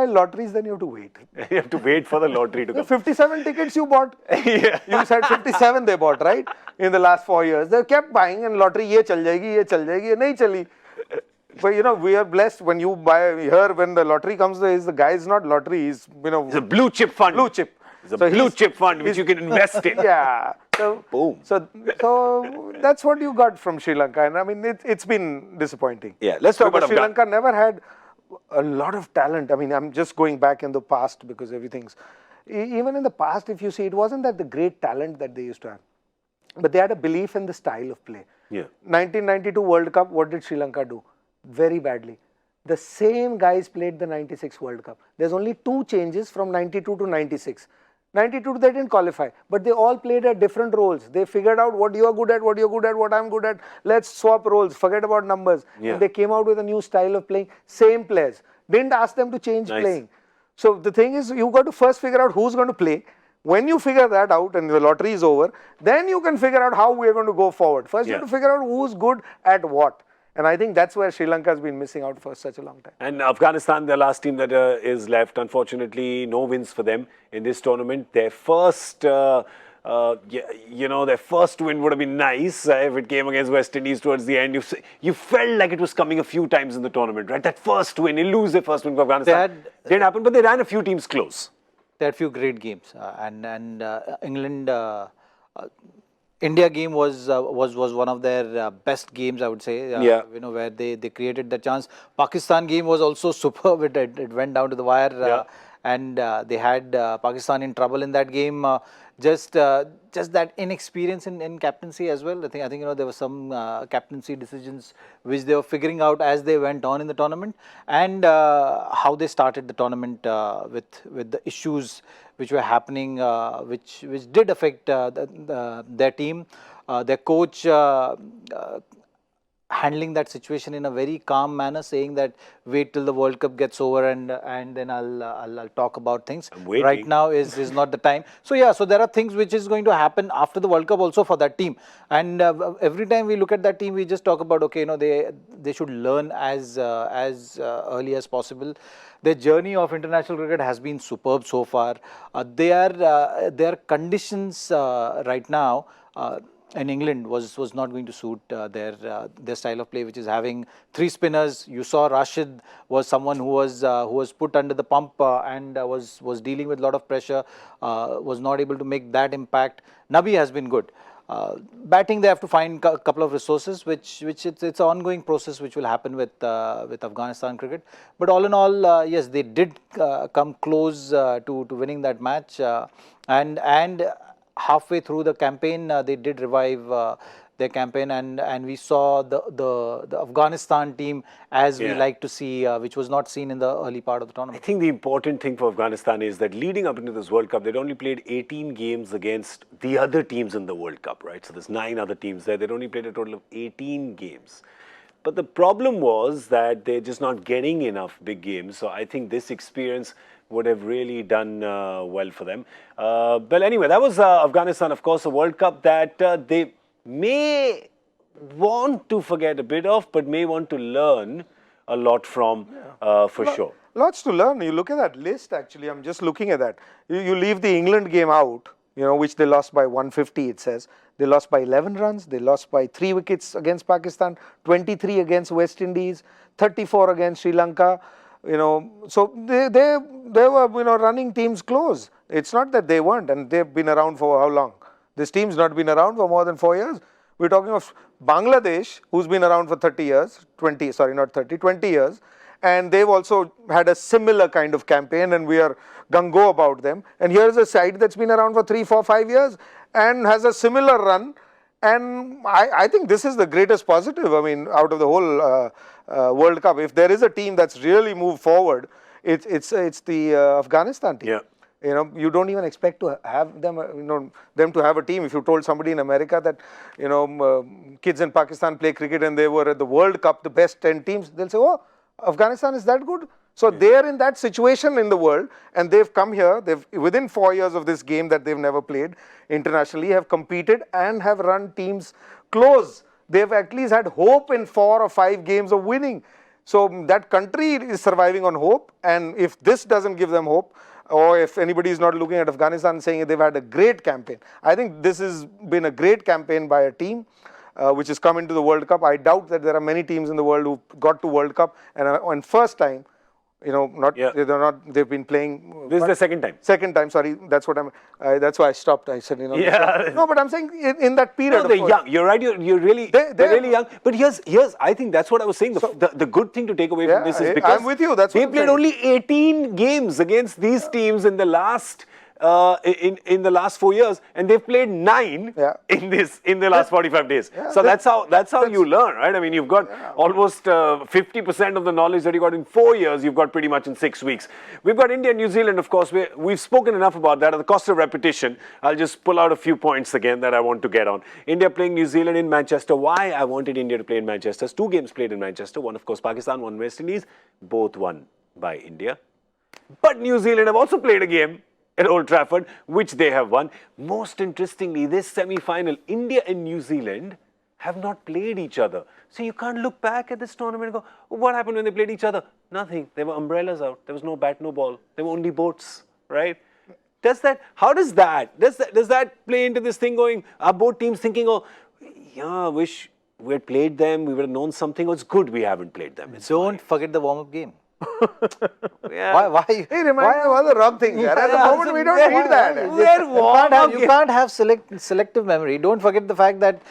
lotteries, then you have to wait. You have to wait for the lottery to come. 57 tickets you bought. You said 57 they bought, right? In the last 4 years. They kept buying, and lottery, ye chal jayegi, ye nahi chali. But we are blessed when you buy here, when the lottery comes, the guy is not lottery, he's, It's a blue chip fund. Blue chip. It's a blue chip fund which you can invest in. Yeah. So, boom. So that's what you got from Sri Lanka. And I mean, it's been disappointing. Yeah, let's talk about Sri Lanka never had a lot of talent. I mean, I'm just going back in the past because everything's. Even in the past, if you see, it wasn't that the great talent that they used to have. But they had a belief in the style of play. Yeah. 1992 World Cup, what did Sri Lanka do? Very badly. The same guys played the 96 World Cup. There's only 2 changes from 92 to 96. 92 they didn't qualify, but they all played at different roles. They figured out what you are good at, what you're good at, what I'm good at. Let's swap roles, forget about numbers. Yeah. And they came out with a new style of playing, same players. Didn't ask them to change playing. So the thing is, you got to first figure out who's going to play. When you figure that out and the lottery is over, then you can figure out how we're going to go forward. First you have to figure out who's good at what. And I think that's where Sri Lanka has been missing out for such a long time. And Afghanistan, the last team that is left, unfortunately, no wins for them in this tournament. Their first their first win would have been nice if it came against West Indies towards the end. You felt like it was coming a few times in the tournament, right? That first win, they lose their first win for Afghanistan. Didn't happen, but they ran a few teams close. They had a few great games, and England. India game was one of their best games, I would say. Where they created the chance. Pakistan game was also superb. It went down to the wire, and they had Pakistan in trouble in that game. Just that inexperience in captaincy as well. I think there were some captaincy decisions which they were figuring out as they went on in the tournament, and how they started the tournament with the issues which were happening, which did affect their team. Their coach handling that situation in a very calm manner, saying that wait till the World Cup gets over and then I'll talk about things. Right now is not the time. So so there are things which is going to happen after the World Cup also for that team. And every time we look at that team, we just talk about, okay, they should learn as early as possible. Their journey of international cricket has been superb so far. Their conditions right now in England was not going to suit their style of play, which is having three spinners. You saw Rashid was someone who was put under the pump and was dealing with a lot of pressure, was not able to make that impact. Nabi has been good. Batting, they have to find a couple of resources, which it's an ongoing process which will happen with Afghanistan cricket. But all in all, yes, they did come close to winning that match, and halfway through the campaign, they did revive their campaign, and we saw the Afghanistan team as we like to see, which was not seen in the early part of the tournament. I think the important thing for Afghanistan is that leading up into this World Cup, they'd only played 18 games against the other teams in the World Cup, right? So there's 9 other teams there. They'd only played a total of 18 games. But the problem was that they're just not getting enough big games. So I think this experience would have really done well for them. But anyway, that was Afghanistan, of course, a World Cup that they may want to forget a bit of, but may want to learn a lot from, for sure. Lots to learn. You look at that list, actually, I'm just looking at that. You leave the England game out, which they lost by 150, it says. They lost by 11 runs. They lost by 3 wickets against Pakistan, 23 against West Indies, 34 against Sri Lanka. So they were, running teams close. It's not that they weren't, and they've been around for how long? This team's not been around for more than 4 years. We're talking of Bangladesh, who's been around for 20 years. And they've also had a similar kind of campaign, and we are gung-ho about them. And here's a side that's been around for 3, 4, 5 years and has a similar run. And I think this is the greatest positive, out of the whole World Cup. If there is a team that's really moved forward, it's the Afghanistan team. Yeah. You don't even expect to have them, them to have a team. If you told somebody in America that, kids in Pakistan play cricket and they were at the World Cup, the best 10 teams, they'll say, oh, Afghanistan is that good? So they're in that situation in the world, and they've come here. They've, within 4 years of this game that they've never played internationally, have competed and have run teams close. They've at least had hope in 4 or 5 games of winning. So that country is surviving on hope, and if this doesn't give them hope, or if anybody is not looking at Afghanistan saying they've had a great campaign, I think this has been a great campaign by a team which has come into the World Cup. I doubt that there are many teams in the world who got to World Cup and on first time, they've been playing. This is the second time. Second time, sorry. That's what that's why I stopped. I said, No, but I'm saying in that period. No, they're young. You're right. You're really, they're really young. But here's, I think that's what I was saying. The good thing to take away from this is because I'm with you. That's they played only 18 games against these teams in the last. In the last 4 years, and they've played 9 in the last 45 days. So that's how you learn, right? You've got almost 50% of the knowledge that you got in 4 years, you've got pretty much in 6 weeks. We've got India and New Zealand, of course. We've spoken enough about that. At the cost of repetition, I'll just pull out a few points again that I want to get on. India playing New Zealand in Manchester. Why I wanted India to play in Manchester? 2 games played in Manchester. One, of course, Pakistan, one West Indies. Both won by India. But New Zealand have also played a game at Old Trafford, which they have won. Most interestingly, this semi-final, India and New Zealand have not played each other. So you can't look back at this tournament and go, what happened when they played each other? Nothing. There were umbrellas out. There was no bat, no ball. There were only boats, right? How does that play into this thing going, are both teams thinking, oh, yeah, I wish we had played them, we would have known something, or it's good we haven't played them. Don't forget the warm-up game. Yeah. Why? He reminds me of all the wrong things. At the moment, we don't need that. You can't have selective memory. Don't forget the fact that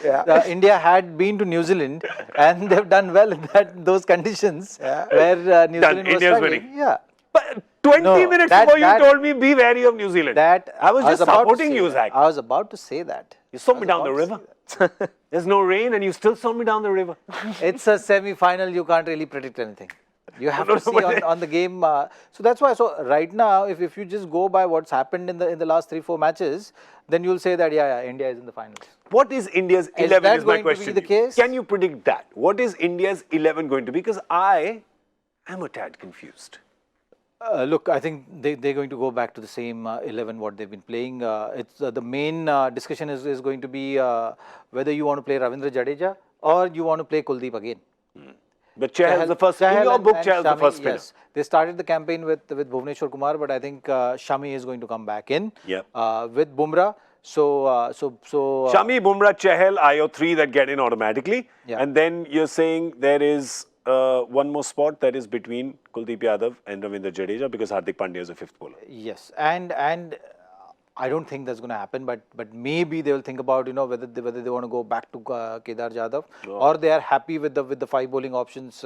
India had been to New Zealand and they've done well in those conditions where New Zealand was India's struggling. winning. Yeah. But 20 minutes before you told me be wary of New Zealand. I was just supporting you, Zach. I was about to say that. You saw me down the river. There's no rain and you still saw me down the river. It's a semi-final. You can't really predict anything. You have to see on the game. So that's why. So right now, if you just go by what's happened in the last 3-4 matches, then you'll say that India is in the finals. What is India's 11 is my question. To be the case? Can you predict that? What is India's 11 going to be? Because I am a tad confused. Look, I think they're going to go back to the same 11 what they've been playing. It's the main discussion is going to be whether you want to play Ravindra Jadeja or you want to play Kuldeep again. But Chahal is the first. In your book, Chahal is the first spinner. Yes, they started the campaign with Bhuvneshwar Kumar, but I think Shami is going to come back in with Bumrah. So Shami, Bumrah, Chahal are your three that get in automatically, and then you're saying there is one more spot that is between Kuldeep Yadav and Ravindra Jadeja because Hardik Pandya is a fifth bowler. Yes, and I don't think that's going to happen, but maybe they will think about whether they want to go back to Kedar Jadhav or they are happy with the 5 bowling options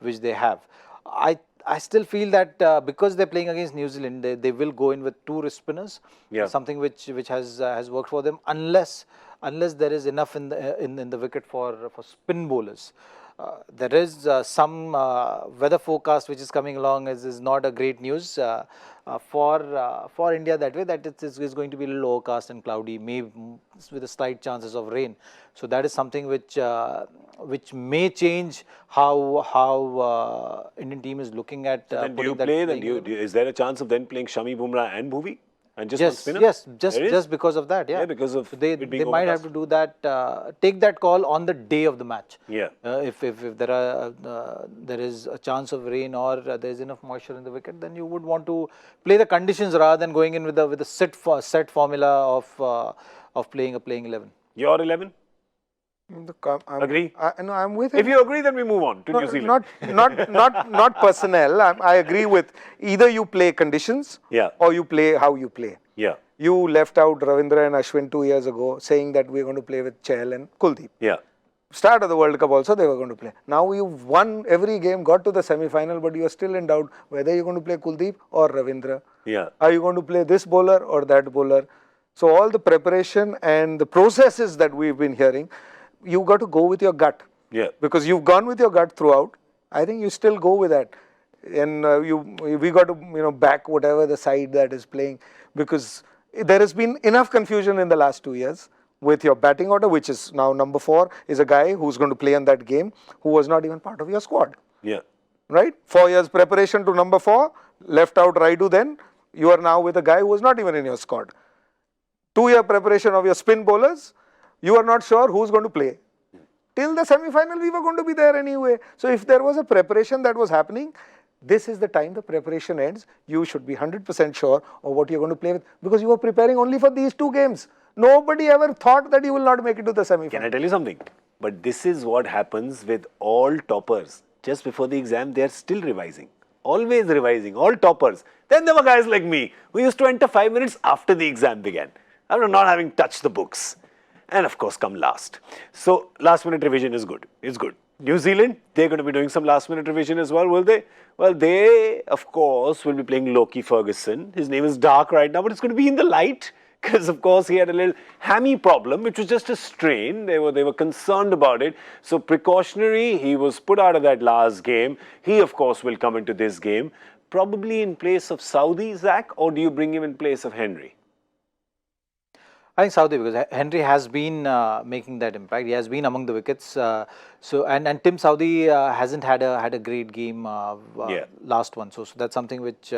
which they have. I still feel that because they're playing against New Zealand, they will go in with 2 wrist spinners, something which has worked for them unless there is enough in the wicket for spin bowlers. There is some weather forecast which is coming along is not a great news for India that way, that it is going to be a little overcast and cloudy, maybe with a slight chances of rain. So that is something which may change how Indian team is looking at. Then do you play? Is there a chance of then playing Shami, Bumrah and Bhuvi? And just one spinner? Yes, just because of that, because of they might have to do that, take that call on the day of the match. If there is a chance of rain or there is enough moisture in the wicket, then you would want to play the conditions rather than going in with a set formula of playing a playing 11. Your 11? Agree? No, I'm with him. If you agree, then we move on to New Zealand. Not personnel. I agree with either you play conditions or you play how you play. You left out Ravindra and Ashwin 2 years ago saying that we're going to play with Chahal and Kuldeep. Start of the World Cup also they were going to play. Now you've won every game, got to the semi-final, but you are still in doubt whether you're going to play Kuldeep or Ravindra. Are you going to play this bowler or that bowler? So all the preparation and the processes that we've been hearing, you got to go with your gut. Because you've gone with your gut throughout. I think you still go with that. And we got to back whatever the side that is playing, because there has been enough confusion in the last 2 years with your batting order, which is now number 4 is a guy who's going to play in that game who was not even part of your squad. Right? 4 years preparation to number 4, left out Raidu, then you are now with a guy who was not even in your squad. 2-year preparation of your spin bowlers, you are not sure who's going to play. Till the semi-final, we were going to be there anyway. So if there was a preparation that was happening, this is the time the preparation ends. You should be 100% sure of what you're going to play with, because you were preparing only for these 2 games. Nobody ever thought that you will not make it to the semi-final. Can I tell you something? But this is what happens with all toppers. Just before the exam, they are still revising. Always revising, all toppers. Then there were guys like me who used to enter 5 minutes after the exam began, after not having touched the books. And of course, come last. So, last minute revision is good. It's good. New Zealand, they're going to be doing some last minute revision as well, will they? Well, they, of course, will be playing Loki Ferguson. His name is dark right now, but it's going to be in the light, because, of course, he had a little hammy problem, which was just a strain. They were concerned about it. So, precautionary, he was put out of that last game. He, of course, will come into this game. Probably in place of Saudi, Zach, or do you bring him in place of Henry? I think Saudi, because Henry has been making that impact. He has been among the wickets. And Tim Saudi hasn't had a great game last one. So that's something which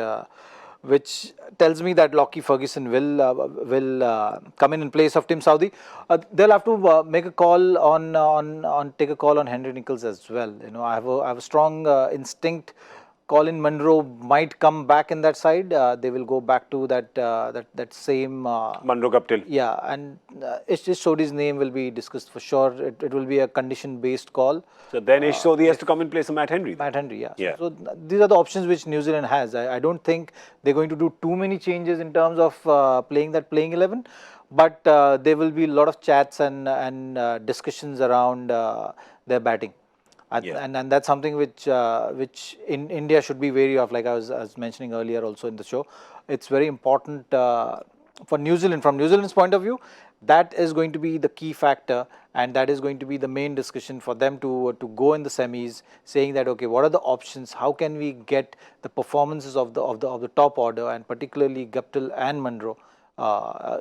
tells me that Lockie Ferguson will come in place of Tim Saudi. They'll have to make a call take a call on Henry Nicholls as well. I have a strong instinct Colin Munro might come back in that side. They will go back to that same. Munro Kaptil. Yeah, and Ish Sodhi's name will be discussed for sure. It will be a condition-based call. So then Ish Sodhi has to come in place of Matt Henry. Matt Henry, yeah. Yeah. So these are the options which New Zealand has. I don't think they're going to do too many changes in terms of playing 11, but there will be a lot of chats and discussions around their batting. And that's something which in India should be wary of. Like I was mentioning earlier also in the show, it's very important for New Zealand. From New Zealand's point of view, that is going to be the key factor, and that is going to be the main discussion for them to go in the semis, saying that okay, what are the options? How can we get the performances of the top order, and particularly Guptill and Munro.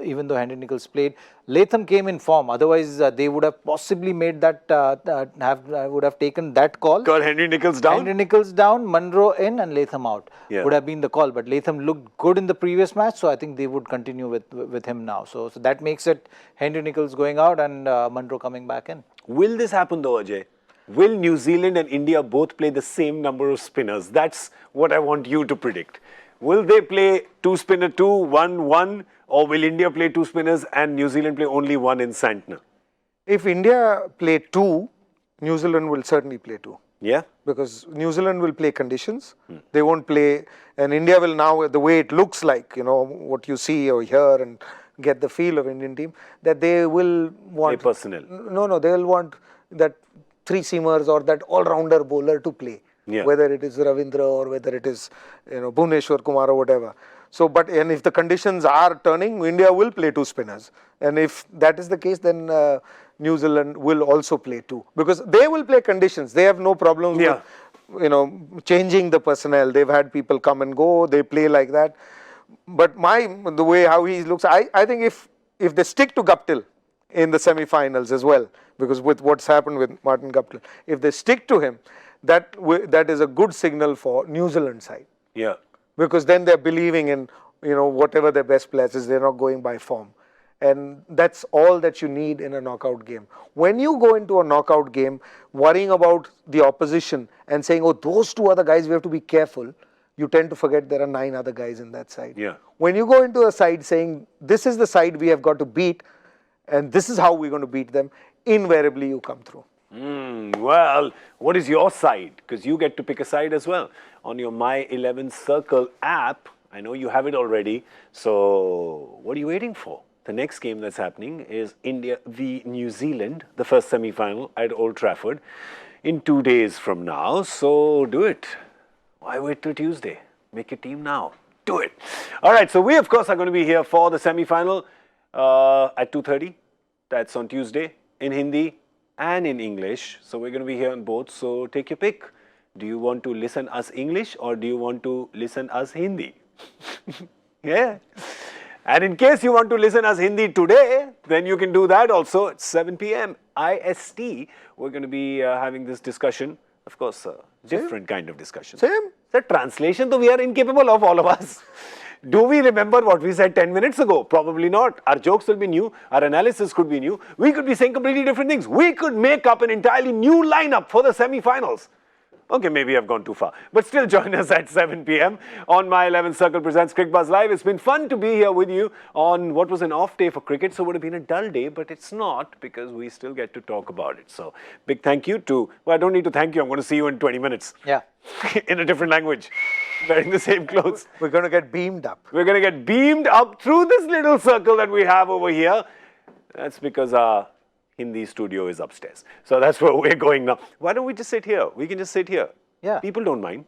Even though Henry Nicholls played, Latham came in form. Otherwise, they would have possibly made that would have taken that call. Got Henry Nicholls down. Henry Nicholls down, Munro in, and Latham out. Yeah. Would have been the call. But Latham looked good in the previous match, so I think they would continue with him now. So that makes it Henry Nicholls going out and Munro coming back in. Will this happen though, Ajay? Will New Zealand and India both play the same number of spinners? That's what I want you to predict. Will they play 2 spinner 2, 1 1, or will India play 2 spinners and New Zealand play only 1 in Santner? If India play 2, New Zealand will certainly play 2. Yeah? Because New Zealand will play conditions. They won't play, and India will now, the way it looks like, what you see or hear and get the feel of Indian team, that they will want... Play personnel. No, they will want that 3-seamers or that all-rounder bowler to play. Yeah. Whether it is Ravindra or whether it is, Bhuvneshwar Kumar or whatever. So, and if the conditions are turning, India will play 2 spinners. And if that is the case, then New Zealand will also play 2. Because they will play conditions. They have no problems with, changing the personnel. They've had people come and go. They play like that. But the way how he looks, I think if they stick to Guptill in the semi-finals as well, because with what's happened with Martin Guptill, if they stick to him, that is a good signal for New Zealand side. Yeah. Because then they're believing in, whatever their best players is, they're not going by form. And that's all that you need in a knockout game. When you go into a knockout game, worrying about the opposition and saying, oh, those 2 other guys, we have to be careful, you tend to forget there are 9 other guys in that side. Yeah. When you go into a side saying, this is the side we have got to beat, and this is how we're going to beat them, invariably you come through. Well, what is your side? Because you get to pick a side as well on your My 11 Circle app. I know you have it already. So what are you waiting for? The next game that's happening is India v New Zealand, the first semi-final at Old Trafford in 2 days from now. So do it. Why wait till Tuesday? Make your team now. Do it. All right. So we, of course, are going to be here for the semi-final at 2:30. That's on Tuesday in Hindi and in English. So we're going to be here on both. So take your pick. Do you want to listen us English or do you want to listen us Hindi? Yeah. And in case you want to listen us Hindi today, then you can do that also at 7 p.m. IST. We're going to be having this discussion. Of course, different kind of discussion. Same. The translation, though we are incapable of, all of us. Do we remember what we said 10 minutes ago? Probably not. Our jokes will be new. Our analysis could be new. We could be saying completely different things. We could make up an entirely new lineup for the semi-finals. Okay, maybe I've gone too far. But still join us at 7 p.m. on My 11 Circle presents Cricbuzz Live. It's been fun to be here with you on what was an off day for cricket. So it would have been a dull day, but it's not because we still get to talk about it. So big thank you to, well, I don't need to thank you. I'm going to see you in 20 minutes. Yeah. In a different language. Wearing the same clothes. We're going to get beamed up. We're going to get beamed up through this little circle that we have over here. That's because our Hindi studio is upstairs. So that's where we're going now. Why don't we just sit here? We can just sit here. Yeah. People don't mind.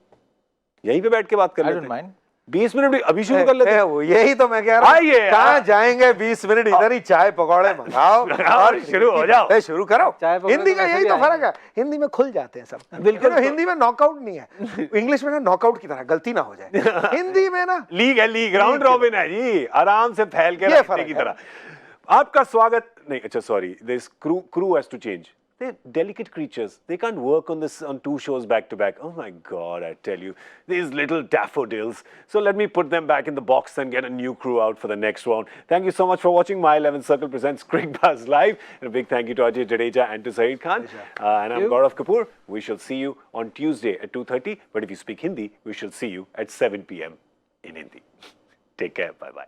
यहीं पे बैठ के बात कर लेते हैं. I don't mind. 20 minute भी अभी शुरू कर लेते हैं. यही तो मैं कह रहा हूँ. आइए. कहाँ जाएंगे 20 मिनट इधर ही चाय पकौड़े मंगाओ और शुरू हो जाओ. शुरू करो. हिंदी का यही तो फर्क है. हिंदी में खुल जाते हैं सब. बिल्कुल. हिंदी में नॉकआउट नहीं है. इंग्लिश में ना नॉकआउट की तरह गलती ना हो जाए. हिंदी में ना लीग है, लीग राउंड रॉबिन है जी. आराम से फैल के रखने की तरह. आपका स्वागत नहीं. अच्छा sorry. This crew has to change. they're delicate creatures. They can't work on two shows back to back. Oh my God, I tell you, these little daffodils. So let me put them back in the box and get a new crew out for the next round. Thank you so much for watching. My 11th Circle presents Cricbuzz Live. And a big thank you to Ajay, Jadeja and to Zaheer Khan. And I'm Gaurav Kapur. We shall see you on Tuesday at 2:30. But if you speak Hindi, we shall see you at 7 p.m. in Hindi. Take care. Bye-bye.